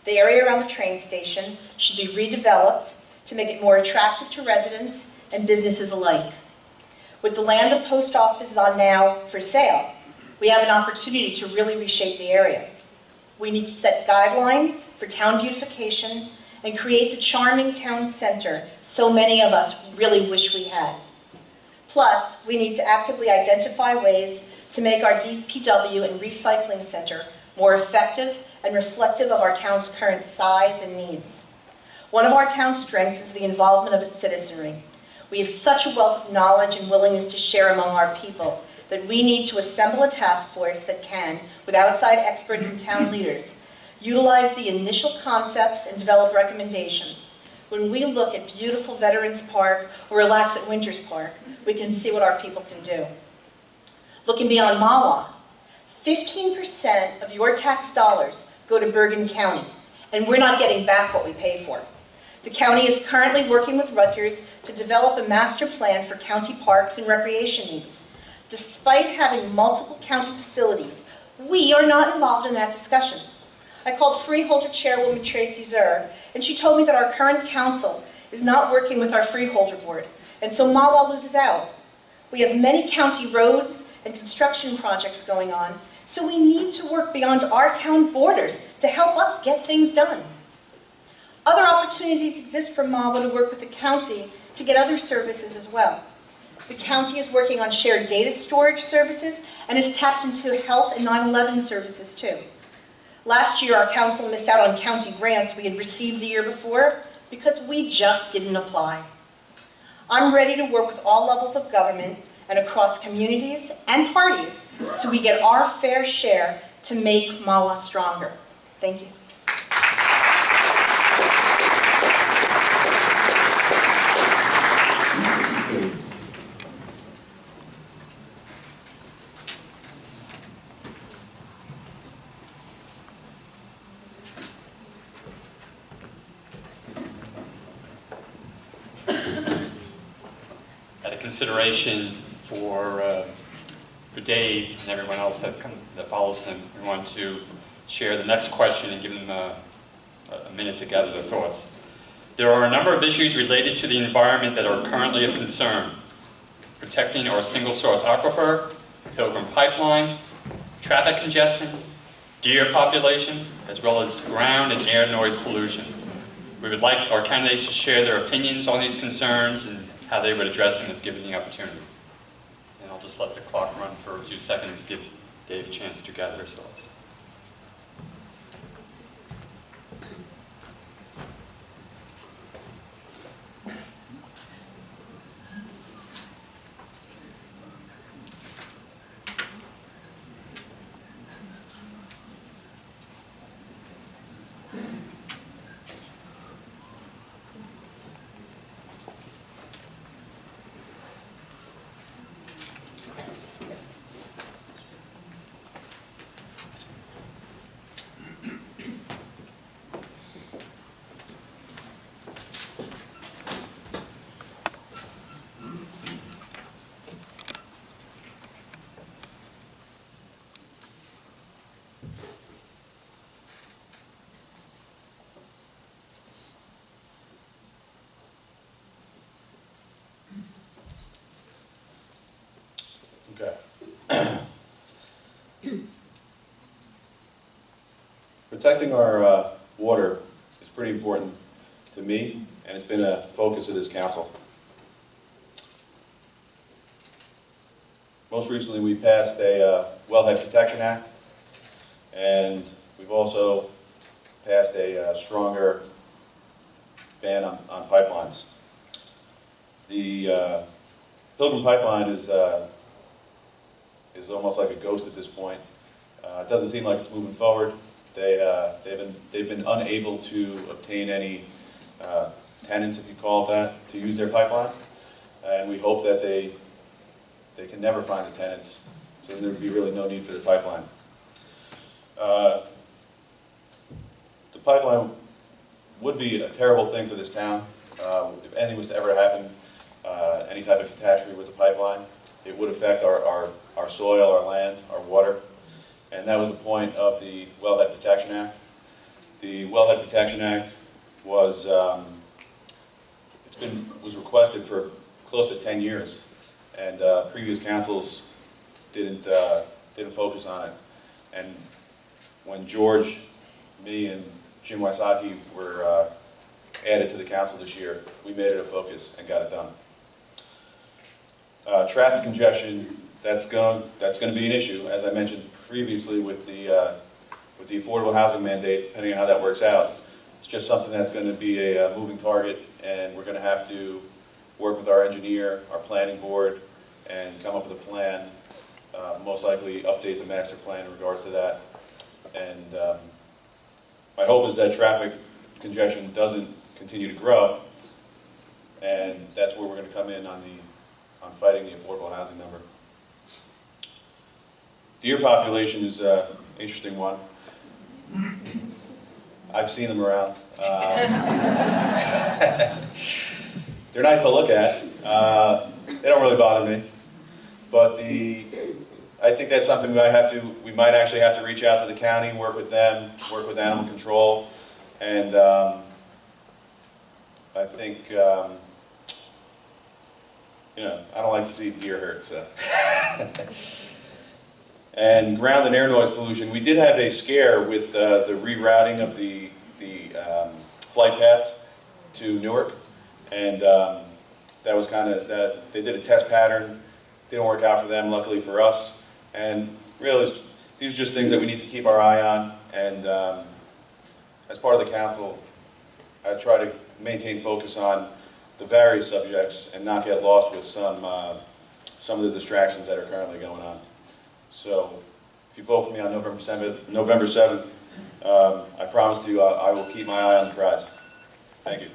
The area around the train station should be redeveloped to make it more attractive to residents and businesses alike. With the land the post office is on now for sale, we have an opportunity to really reshape the area. We need to set guidelines for town beautification and create the charming town center so many of us really wish we had. Plus, we need to actively identify ways to make our DPW and recycling center more effective and reflective of our town's current size and needs. One of our town's strengths is the involvement of its citizenry. We have such a wealth of knowledge and willingness to share among our people that we need to assemble a task force that can, with outside experts and town leaders, utilize the initial concepts and develop recommendations. When we look at beautiful Veterans Park or relax at Winters Park, we can see what our people can do. Looking beyond Mahwah, 15% of your tax dollars go to Bergen County, and we're not getting back what we pay for. The county is currently working with Rutgers to develop a master plan for county parks and recreation needs. Despite having multiple county facilities, we are not involved in that discussion. I called Freeholder Chairwoman Tracy Zur, and she told me that our current council is not working with our Freeholder Board, and so Mahwah loses out. We have many county roads and construction projects going on, so we need to work beyond our town borders to help us get things done. Other opportunities exist for Mahwah to work with the county to get other services as well. The county is working on shared data storage services and has tapped into health and 9/11 services too. Last year, our council missed out on county grants we had received the year before because we just didn't apply. I'm ready to work with all levels of government and across communities and parties so we get our fair share to make Mahwah stronger. Thank you. Consideration for Dave and everyone else that follows him. We want to share the next question and give them a minute to gather their thoughts. There are a number of issues related to the environment that are currently of concern. Protecting our single source aquifer, Pilgrim Pipeline, traffic congestion, deer population, as well as ground and air noise pollution. We would like our candidates to share their opinions on these concerns and how they would address them if given the opportunity. And I'll just let the clock run for a few seconds to give Dave a chance to gather his thoughts. Okay. Protecting our water is pretty important to me, and it's been a focus of this council. Most recently, we passed a Wellhead Protection Act, and we've also passed a stronger ban on pipelines. The Pilgrim Pipeline is almost like a ghost at this point. It doesn't seem like it's moving forward. They've been unable to obtain any tenants, if you call it that, to use their pipeline, and we hope that they can never find the tenants, so there would be really no need for the pipeline. The pipeline would be a terrible thing for this town. If anything was to ever happen, any type of catastrophe with the pipeline, it would affect our soil, our land, our water, and that was the point of the Wellhead Protection Act. The Wellhead Protection Act was requested for close to 10 years, and previous councils didn't focus on it. And when George, me, and Jim Wysocki were added to the council this year, we made it a focus and got it done. Traffic congestion, that's going to be an issue, as I mentioned previously with the affordable housing mandate, depending on how that works out. It's just something that's going to be a moving target, and we're going to have to work with our engineer, our planning board, and come up with a plan, most likely update the master plan in regards to that. And my hope is that traffic congestion doesn't continue to grow, and that's where we're going to come in on fighting the affordable housing number. Deer population is an interesting one. I've seen them around. They're nice to look at. They don't really bother me. But I think that's something we might actually have to reach out to the county, work with them, work with animal control, and I think, I don't like to see deer hurt, so. And ground and air noise pollution, we did have a scare with the rerouting of the flight paths to Newark, and that was they did a test pattern, didn't work out for them, luckily for us, and really these are just things that we need to keep our eye on, and as part of the council, I try to maintain focus on the various subjects and not get lost with some of the distractions that are currently going on. So, if you vote for me on November 7th, I promise you I will keep my eye on the prize. Thank you.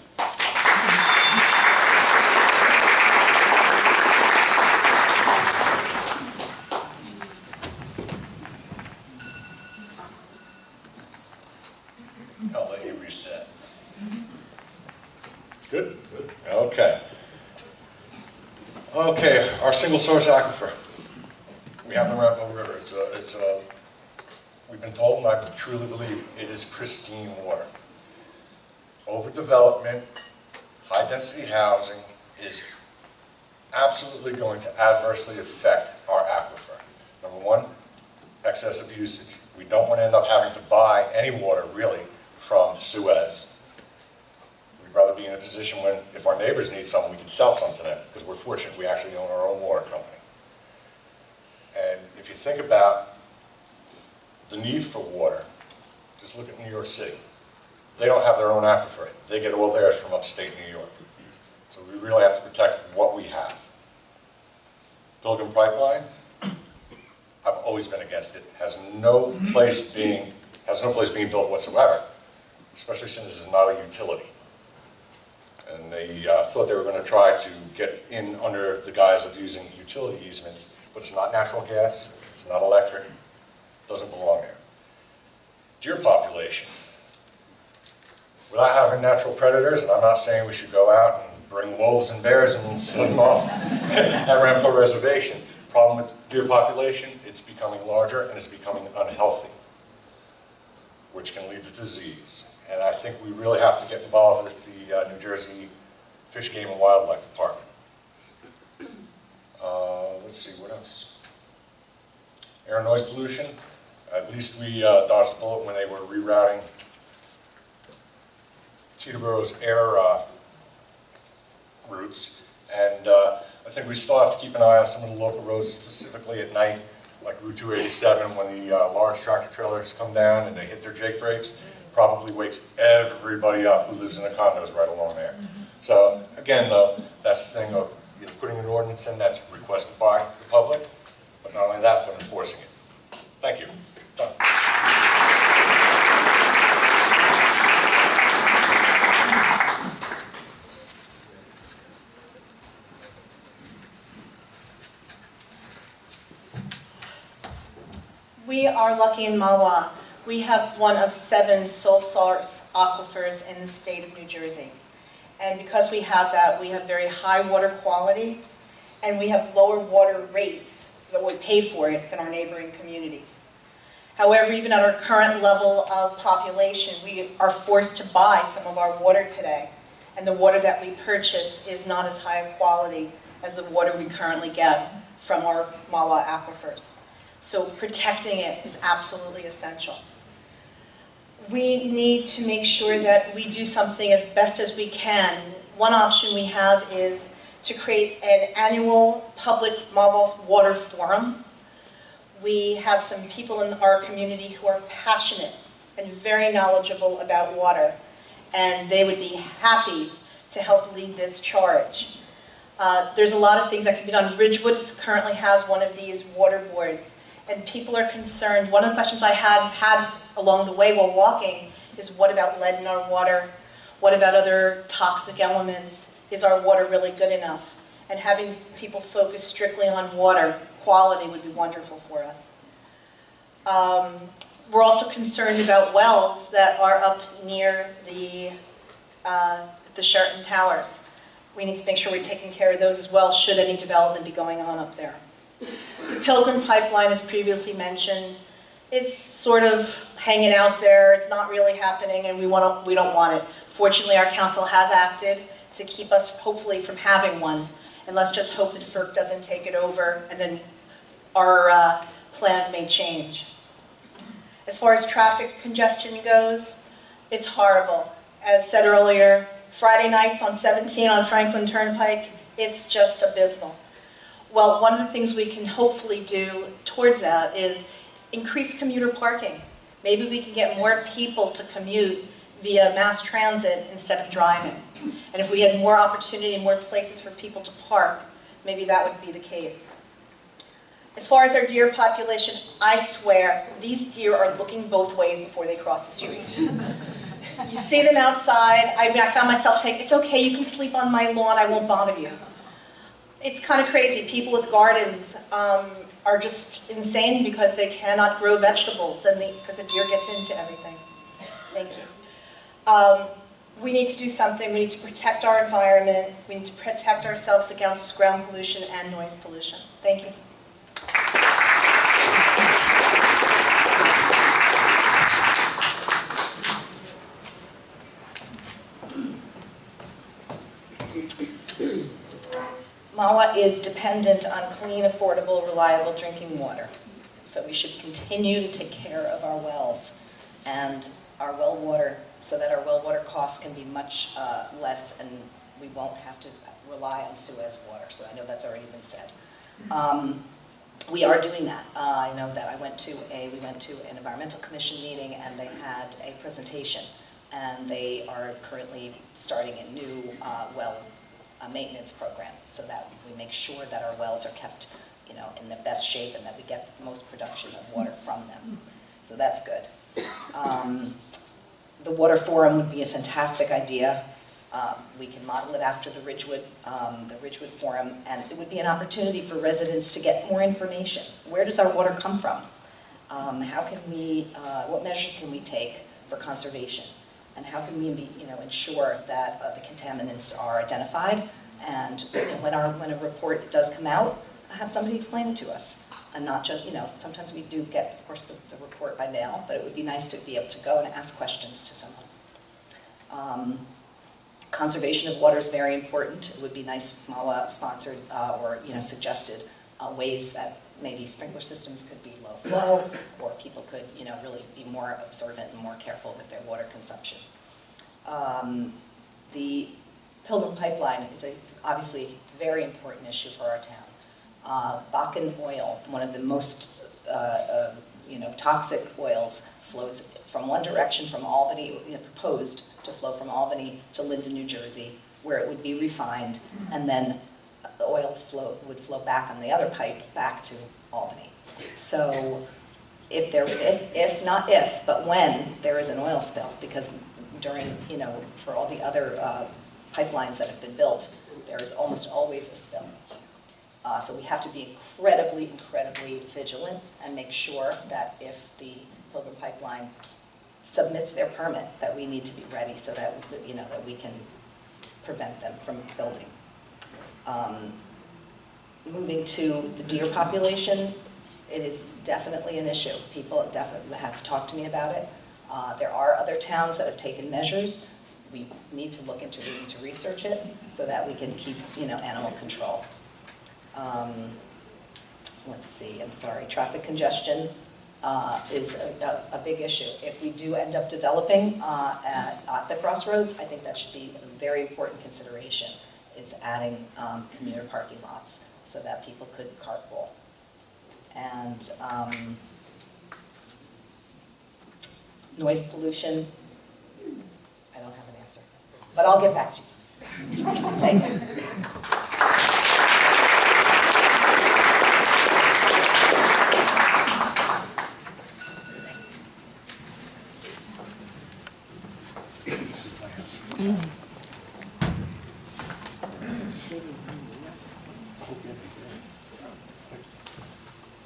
I'll let you reset. Good? Good. Okay. Okay, our single source aquifer. We have the Rampo River. We've been told, and I truly believe, it is pristine water. Overdevelopment, high-density housing is absolutely going to adversely affect our aquifer. Number one, excessive usage. We don't want to end up having to buy any water, really, from Suez. We'd rather be in a position when, if our neighbors need some, we can sell some to them, because we're fortunate we actually own our own water company. And if you think about the need for water, just look at New York City. They don't have their own aquifer. They get all theirs from upstate New York. So we really have to protect what we have. Pilgrim Pipeline, I've always been against it. Has no place being built whatsoever, especially since this is not a utility. And they thought they were going to try to get in under the guise of using utility easements, but it's not natural gas, it's not electric, it doesn't belong there. Deer population. Without having natural predators, and I'm not saying we should go out and bring wolves and bears and send them off at Rampo Reservation. Problem with deer population, it's becoming larger and it's becoming unhealthy, which can lead to disease. And I think we really have to get involved with the New Jersey Fish, Game, and Wildlife Department. Let's see, what else? Air noise pollution. At least we dodged the bullet when they were rerouting Teterborough's air routes. And I think we still have to keep an eye on some of the local roads, specifically at night, like Route 287, when the large tractor trailers come down and they hit their Jake brakes. Probably wakes everybody up who lives in the condos right along there. So again, though, that's the thing of putting an ordinance in that's requested by the public, but not only that, but enforcing it. Thank you. Done. We are lucky in Mahwah. We have one of 7 sole source aquifers in the state of New Jersey. And because we have that, we have very high water quality, and we have lower water rates that we pay for it than our neighboring communities. However, even at our current level of population, we are forced to buy some of our water today. And the water that we purchase is not as high a quality as the water we currently get from our Mahwah aquifers. So protecting it is absolutely essential. We need to make sure that we do something as best as we can. One option we have is to create an annual public Mahwah water forum. We have some people in our community who are passionate and very knowledgeable about water, and they would be happy to help lead this charge. There's a lot of things that can be done. Ridgewood currently has one of these water boards, and people are concerned. One of the questions I had along the way while walking is, what about lead in our water? What about other toxic elements? Is our water really good enough? And having people focus strictly on water quality would be wonderful for us. We're also concerned about wells that are up near the Sheraton Towers. We need to make sure we're taking care of those as well, should any development be going on up there. The Pilgrim Pipeline, as previously mentioned, it's sort of hanging out there. It's not really happening, and we don't want it. Fortunately, our council has acted to keep us, hopefully, from having one. And let's just hope that FERC doesn't take it over, and then our plans may change. As far as traffic congestion goes, it's horrible. As said earlier, Friday nights on 17 on Franklin Turnpike, it's just abysmal. Well, one of the things we can hopefully do towards that is increase commuter parking. Maybe we can get more people to commute via mass transit instead of driving. And if we had more opportunity and more places for people to park, maybe that would be the case. As far as our deer population, I swear, these deer are looking both ways before they cross the street. You see them outside. I mean, I found myself saying, it's okay, you can sleep on my lawn, I won't bother you. It's kind of crazy. People with gardens are just insane because they cannot grow vegetables and because the deer gets into everything. Thank you. We need to do something. We need to protect our environment. We need to protect ourselves against ground pollution and noise pollution. Thank you. Mahwah is dependent on clean, affordable, reliable drinking water. So we should continue to take care of our wells and our well water, so that our well water costs can be much less, and we won't have to rely on Suez water. So I know that's already been said. We are doing that. I know that we went to an environmental commission meeting, and they had a presentation, and they are currently starting a new well maintenance program, so that we make sure that our wells are kept, in the best shape, and that we get the most production of water from them. So that's good. The water forum would be a fantastic idea. We can model it after the Ridgewood Forum, and it would be an opportunity for residents to get more information. Where does our water come from? How can we, what measures can we take for conservation? And how can we ensure that the contaminants are identified? And when a report does come out, have somebody explain it to us. And not just, sometimes we do get, of course, the report by mail, but it would be nice to be able to go and ask questions to someone. Conservation of water is very important. It would be nice if Mahwah sponsored or suggested ways that maybe sprinkler systems could be low flow, or people could really be more observant and more careful with their water consumption. The Pilgrim Pipeline is obviously very important issue for our town. Bakken oil, one of the most toxic oils, flows from one direction from Albany, proposed to flow from Albany to Linden, New Jersey, where it would be refined, and then the oil would flow back on the other pipe back to Albany. So but when there is an oil spill, because for all the other pipelines that have been built, there is almost always a spill. So we have to be incredibly, incredibly vigilant and make sure that if the Pilgrim Pipeline submits their permit, that we need to be ready so that that we can prevent them from building. Moving to the deer population, it is definitely an issue. People definitely have talked to me about it. There are other towns that have taken measures. We need to look into it, we need to research it so that we can keep animal control. let's see, I'm sorry, traffic congestion is a big issue. If we do end up developing at the crossroads, I think that should be a very important consideration, is adding commuter parking lots so that people could carpool. And noise pollution, I don't have an answer, but I'll get back to you. Thank you.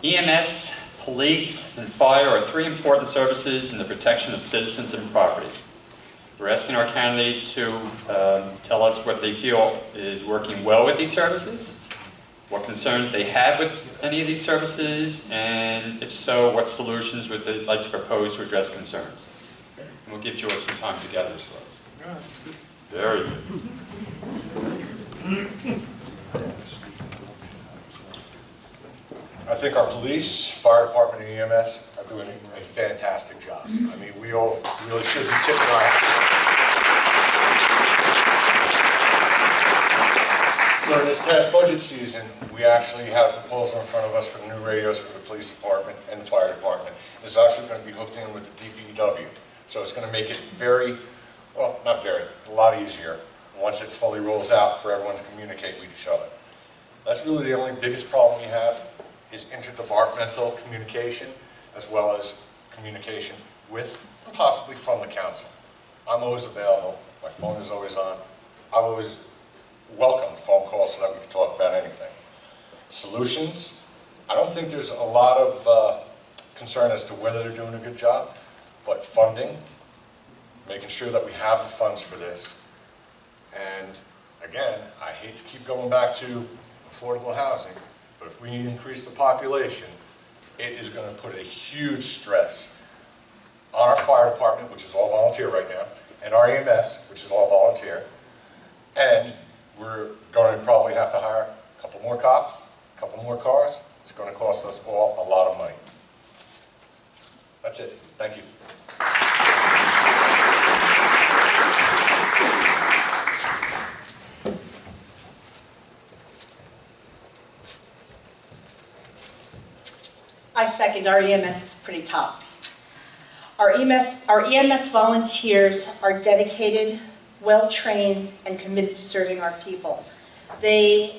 EMS, police, and fire are three important services in the protection of citizens and property. We're asking our candidates to tell us what they feel is working well with these services, what concerns they have with any of these services, and if so, what solutions would they like to propose to address concerns. And we'll give George some time to gather his thoughts. Very good. I think our police, fire department, and EMS are doing a fantastic job. I mean, we all really should be tipping our hat. During this past budget season, we actually had a proposal in front of us for new radios for the police department and the fire department. It's actually going to be hooked in with the DPW. So it's going to make it very, well, not very, a lot easier once it fully rolls out for everyone to communicate with each other. That's really the only biggest problem we have, is interdepartmental communication, as well as communication with, possibly from the council. I'm always available, my phone is always on. I've always welcomed phone calls so that we can talk about anything. Solutions, I don't think there's a lot of concern as to whether they're doing a good job, but funding, making sure that we have the funds for this. And again, I hate to keep going back to affordable housing, but if we increase the population, it is going to put a huge stress on our fire department, which is all volunteer right now, and our EMS, which is all volunteer. And we're going to probably have to hire a couple more cops, a couple more cars. It's going to cost us all a lot of money. That's it. Thank you. I second, our EMS is pretty tops. Our EMS volunteers are dedicated, well-trained, and committed to serving our people.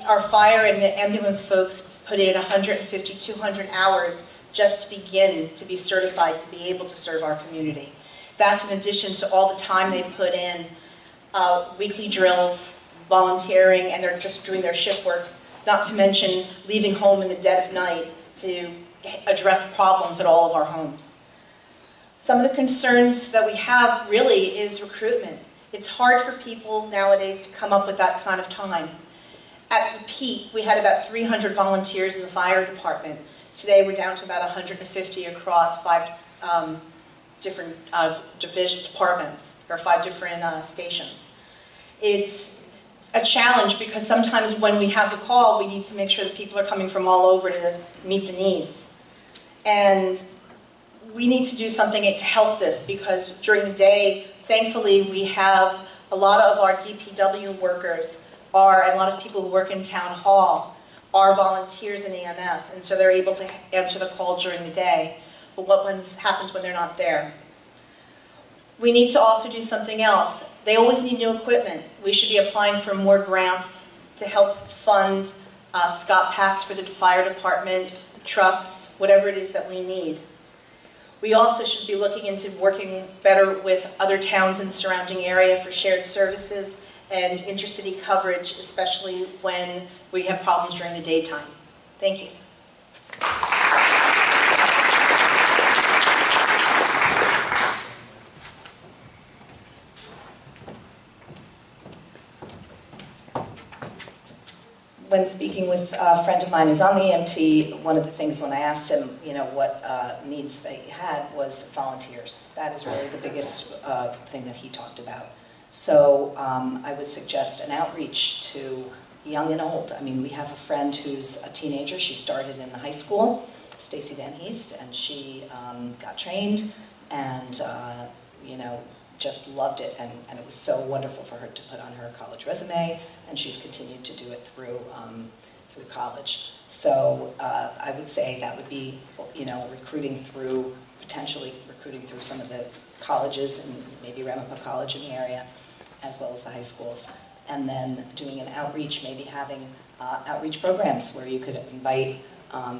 Our fire and ambulance folks put in 150, 200 hours just to begin to be certified to be able to serve our community. That's in addition to all the time they put in, weekly drills, volunteering, and they're just doing their shift work, not to mention leaving home in the dead of night to address problems at all of our homes. Some of the concerns that we have really is recruitment. It's hard for people nowadays to come up with that kind of time. At the peak, we had about 300 volunteers in the fire department. Today, we're down to about 150 across 5 different departments, or 5 different stations. It's a challenge because sometimes when we have the call, we need to make sure that people are coming from all over to meet the needs. And we need to do something to help this because during the day, thankfully, we have a lot of our DPW workers and a lot of people who work in town hall are volunteers in EMS, and so they're able to answer the call during the day. But what happens when they're not there? We need to also do something else. They always need new equipment. We should be applying for more grants to help fund Scott packs for the fire department, trucks, whatever it is that we need. We also should be looking into working better with other towns in the surrounding area for shared services and intercity coverage, especially when we have problems during the daytime. Thank you. When speaking with a friend of mine who's on the EMT, one of the things when I asked him, what needs they had was volunteers. That is really the biggest thing that he talked about. So I would suggest an outreach to young and old. I mean, we have a friend who's a teenager. She started in the high school, Stacy Van Heest, and she got trained and, you know, just loved it. And it was so wonderful for her to put on her college resume, and she's continued to do it through college. So I would say that would be, you know, potentially recruiting through some of the colleges and maybe Ramapo College in the area, as well as the high schools. And then doing an outreach, maybe having outreach programs where you could invite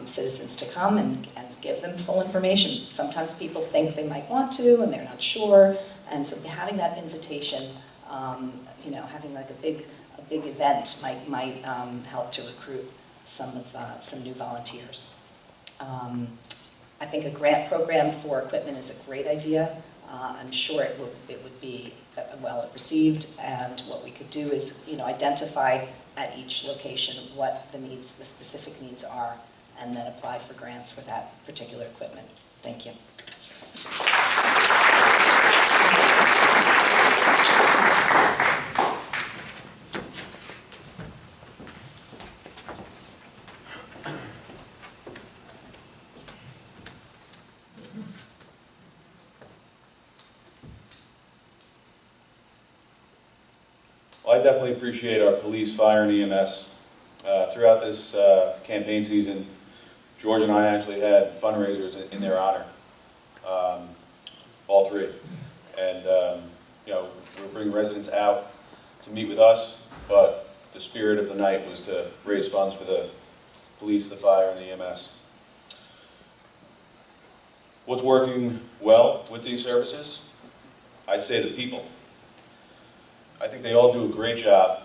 citizens to come and give them full information. Sometimes people think they might want to and they're not sure, and so having that invitation, you know, having like a big event might help to recruit some new volunteers. I think a grant program for equipment is a great idea. I'm sure it would be well received, and what we could do is, you know, identify at each location what the specific needs are, and then apply for grants for that particular equipment. Thank you. Well, I definitely appreciate our police, fire, and EMS. Throughout this campaign season, George and I actually had fundraisers in their honor, all three. And, you know, we'll bring residents out to meet with us, but the spirit of the night was to raise funds for the police, the fire, and the EMS. What's working well with these services? I'd say the people. I think they all do a great job.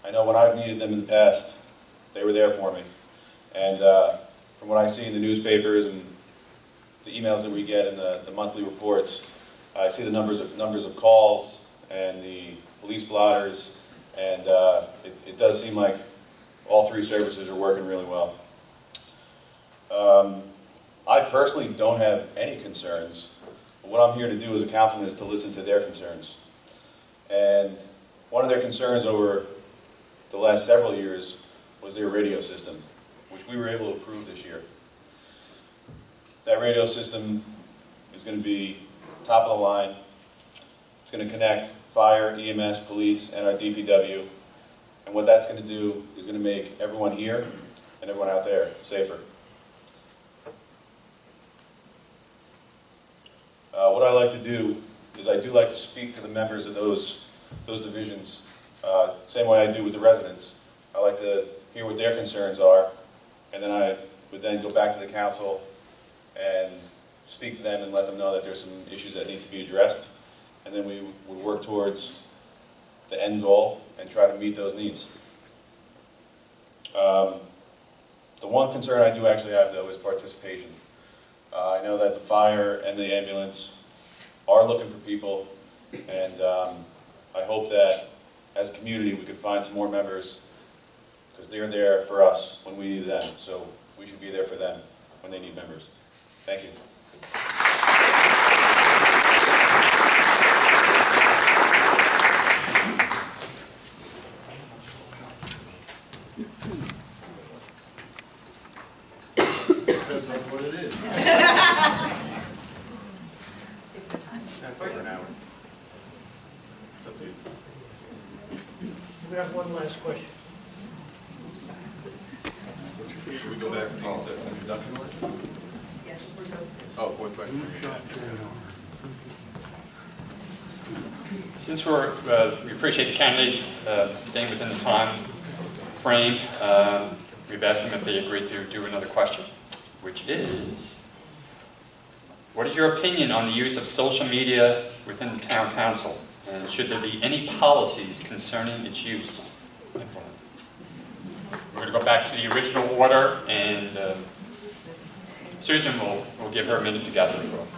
I know when I've needed them in the past, they were there for me. And from what I see in the newspapers and the emails that we get in the monthly reports, I see the numbers of calls and the police blotters, and it does seem like all three services are working really well. I personally don't have any concerns. What I'm here to do as a councilman is to listen to their concerns. And one of their concerns over the last several years was their radio system, which we were able to approve this year. That radio system is going to be top of the line. It's going to connect fire, EMS, police, and our DPW. And what that's going to do is going to make everyone here and everyone out there safer. What I like to do is I do like to speak to the members of those divisions, same way I do with the residents. I like to hear what their concerns are, and then I would then go back to the council and speak to them and let them know that there's some issues that need to be addressed, and then we would work towards the end goal and try to meet those needs. The one concern I do actually have, though, is participation. I know that the fire and the ambulance are looking for people, and I hope that as a community we could find some more members, because they're there for us when we need them, so we should be there for them when they need members. Thank you. Depends on what it is. Is there time? An hour. Up to you. We have one last question. Should we go back to the introduction order? Yes, we're good. Oh, fourth question. Since we appreciate the candidates staying within the time frame, we've asked them if they agree to do another question, which is, what is your opinion on the use of social media within the town council? And should there be any policies concerning its use? We're going to go back to the original order, and Susan will give her a minute to gather the thoughts.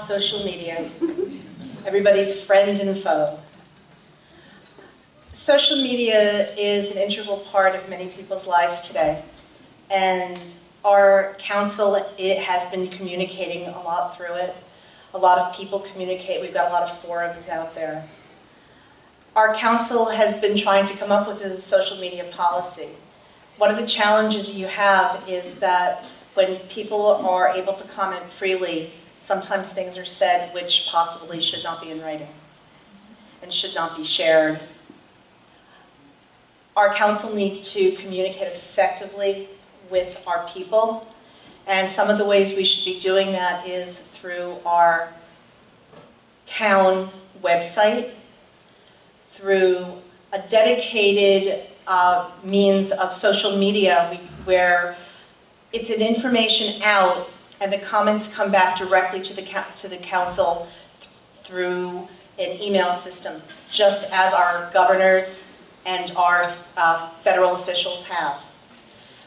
Social media. everybody's friend and foe. Social media is an integral part of many people's lives today, and our council, it has been communicating a lot through it. A lot of people communicate. We've got a lot of forums out there. Our council has been trying to come up with a social media policy. One of the challenges you have is that when people are able to comment freely, sometimes things are said which possibly should not be in writing and should not be shared. Our council needs to communicate effectively with our people, and some of the ways we should be doing that is through our town website, through a dedicated means of social media where it's an information out and the comments come back directly to the council through an email system, just as our governors and our federal officials have.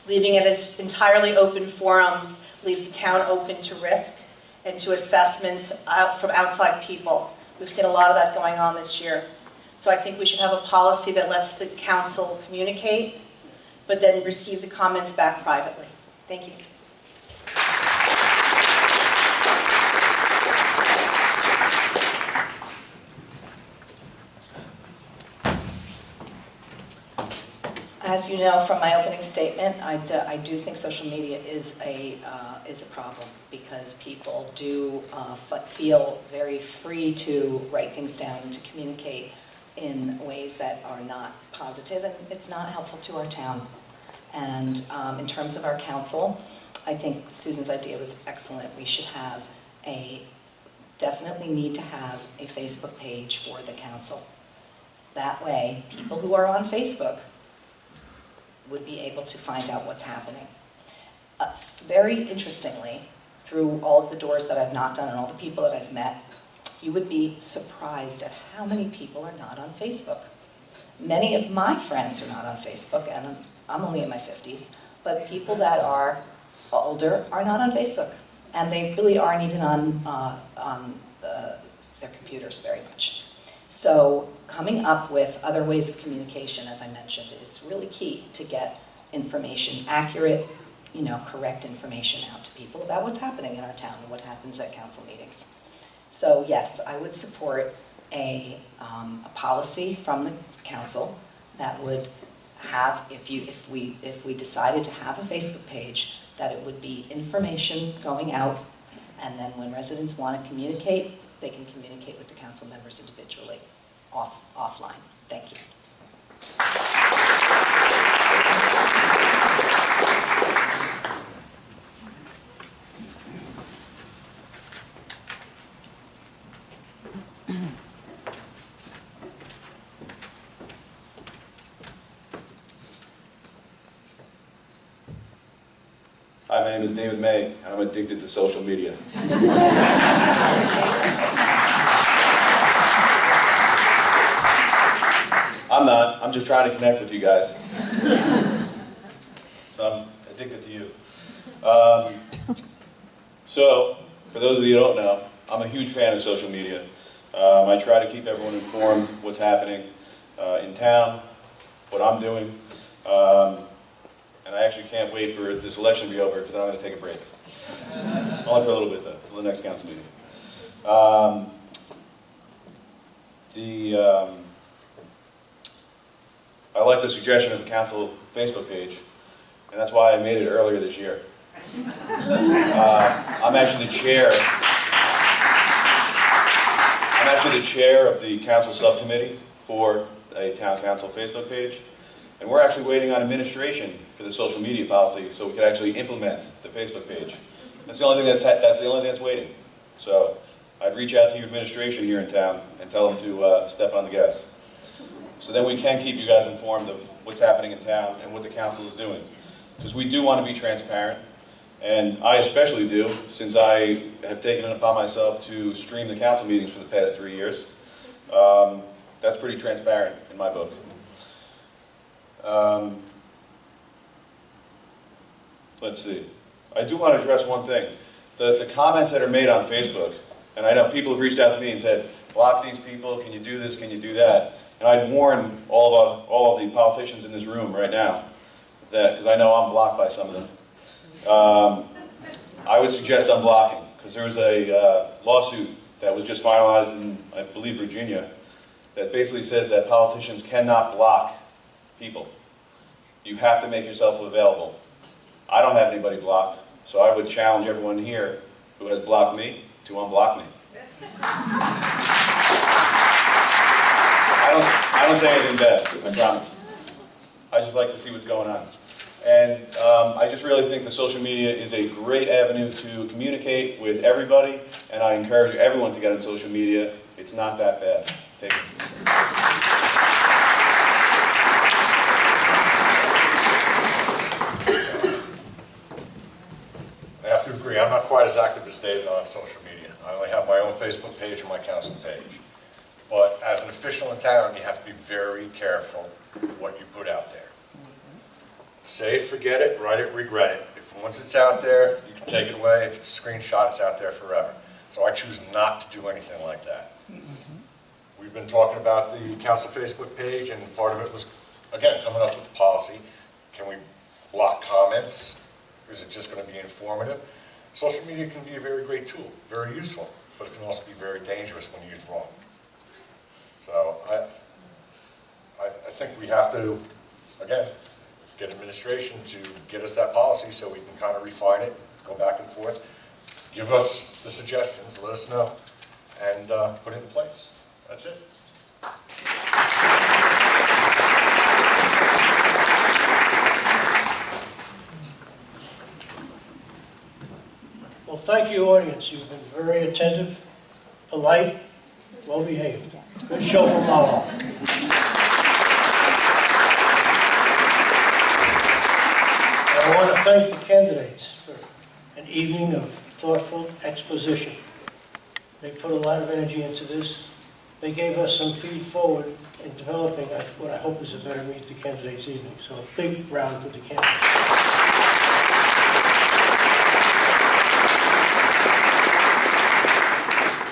Leaving it as entirely open forums leaves the town open to risk and to assessments from outside people. We've seen a lot of that going on this year. So I think we should have a policy that lets the council communicate, but then receive the comments back privately. Thank you. As you know from my opening statement, I do think social media is a problem, because people do feel very free to write things down and to communicate in ways that are not positive, and it's not helpful to our town. And in terms of our council, I think Susan's idea was excellent. We should have definitely need to have a Facebook page for the council. That way, people who are on Facebook would be able to find out what's happening. Very interestingly, through all of the doors that I've knocked on and all the people that I've met, you would be surprised at how many people are not on Facebook. Many of my friends are not on Facebook, and I'm only in my 50s, but people that are older are not on Facebook, and they really aren't even on their computers very much. So coming up with other ways of communication, as I mentioned, is really key to get information, accurate, correct information out to people about what's happening in our town and what happens at council meetings. So yes, I would support a policy from the council that would have, if we decided to have a Facebook page, that it would be information going out, and then when residents want to communicate, they can communicate with the council members individually, offline. Thank you. Hi, my name is David May, and I'm addicted to social media. I'm not. I'm just trying to connect with you guys. So I'm addicted to you. So, for those of you who don't know, I'm a huge fan of social media. I try to keep everyone informed what's happening in town, what I'm doing. And I actually can't wait for this election to be over, because I'm going to take a break. Only for a little bit, though, till the next council meeting. I like the suggestion of the council Facebook page, and that's why I made it earlier this year. I'm actually the chair of the council subcommittee for a town council Facebook page. And we're actually waiting on administration for the social media policy so we can actually implement the Facebook page. That's the only thing that's waiting. So I'd reach out to your administration here in town and tell them to step on the gas. So then we can keep you guys informed of what's happening in town and what the council is doing. Because we do want to be transparent, and I especially do, since I have taken it upon myself to stream the council meetings for the past 3 years. That's pretty transparent in my book. Let's see. I do want to address one thing. The comments that are made on Facebook, and I know people have reached out to me and said, block these people, can you do this, can you do that? And I'd warn all of the politicians in this room right now, that, because I know I'm blocked by some of them, I would suggest unblocking, because there was a lawsuit that was just finalized in, I believe, Virginia, that basically says that politicians cannot block people. You have to make yourself available. I don't have anybody blocked, so I would challenge everyone here who has blocked me to unblock me. I don't say anything bad, I promise. I just like to see what's going on. And I just really think that social media is a great avenue to communicate with everybody, and I encourage everyone to get on social media. It's not that bad. Take it. I have to agree, I'm not quite as active as David on social media. I only have my own Facebook page and my council page. But as an official in town, you have to be very careful what you put out there. Say it, forget it, write it, regret it. If once it's out there, you can take it away. If it's a screenshot, it's out there forever. So I choose not to do anything like that. We've been talking about the council Facebook page, and part of it was, again, coming up with the policy. Can we block comments? Is it just going to be informative? Social media can be a very great tool, very useful, but it can also be very dangerous when used wrong. So I think we have to, again, get administration to get us that policy so we can kind of refine it, go back and forth, give us the suggestions, let us know, and put it in place. That's it. Well, thank you, audience. You've been very attentive, polite, well-behaved. Good show from Mahwah. I want to thank the candidates for an evening of thoughtful exposition. They put a lot of energy into this. They gave us some feed forward in developing what I hope is a better Meet the Candidates evening. So a big round for the candidates.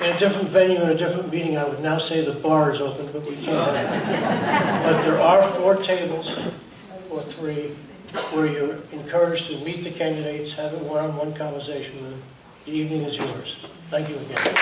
In a different venue, in a different meeting, I would now say the bar is open, but we can't have that. But there are 4 tables, or 3, where you're encouraged to meet the candidates, have a one-on-one conversation with them. The evening is yours. Thank you again.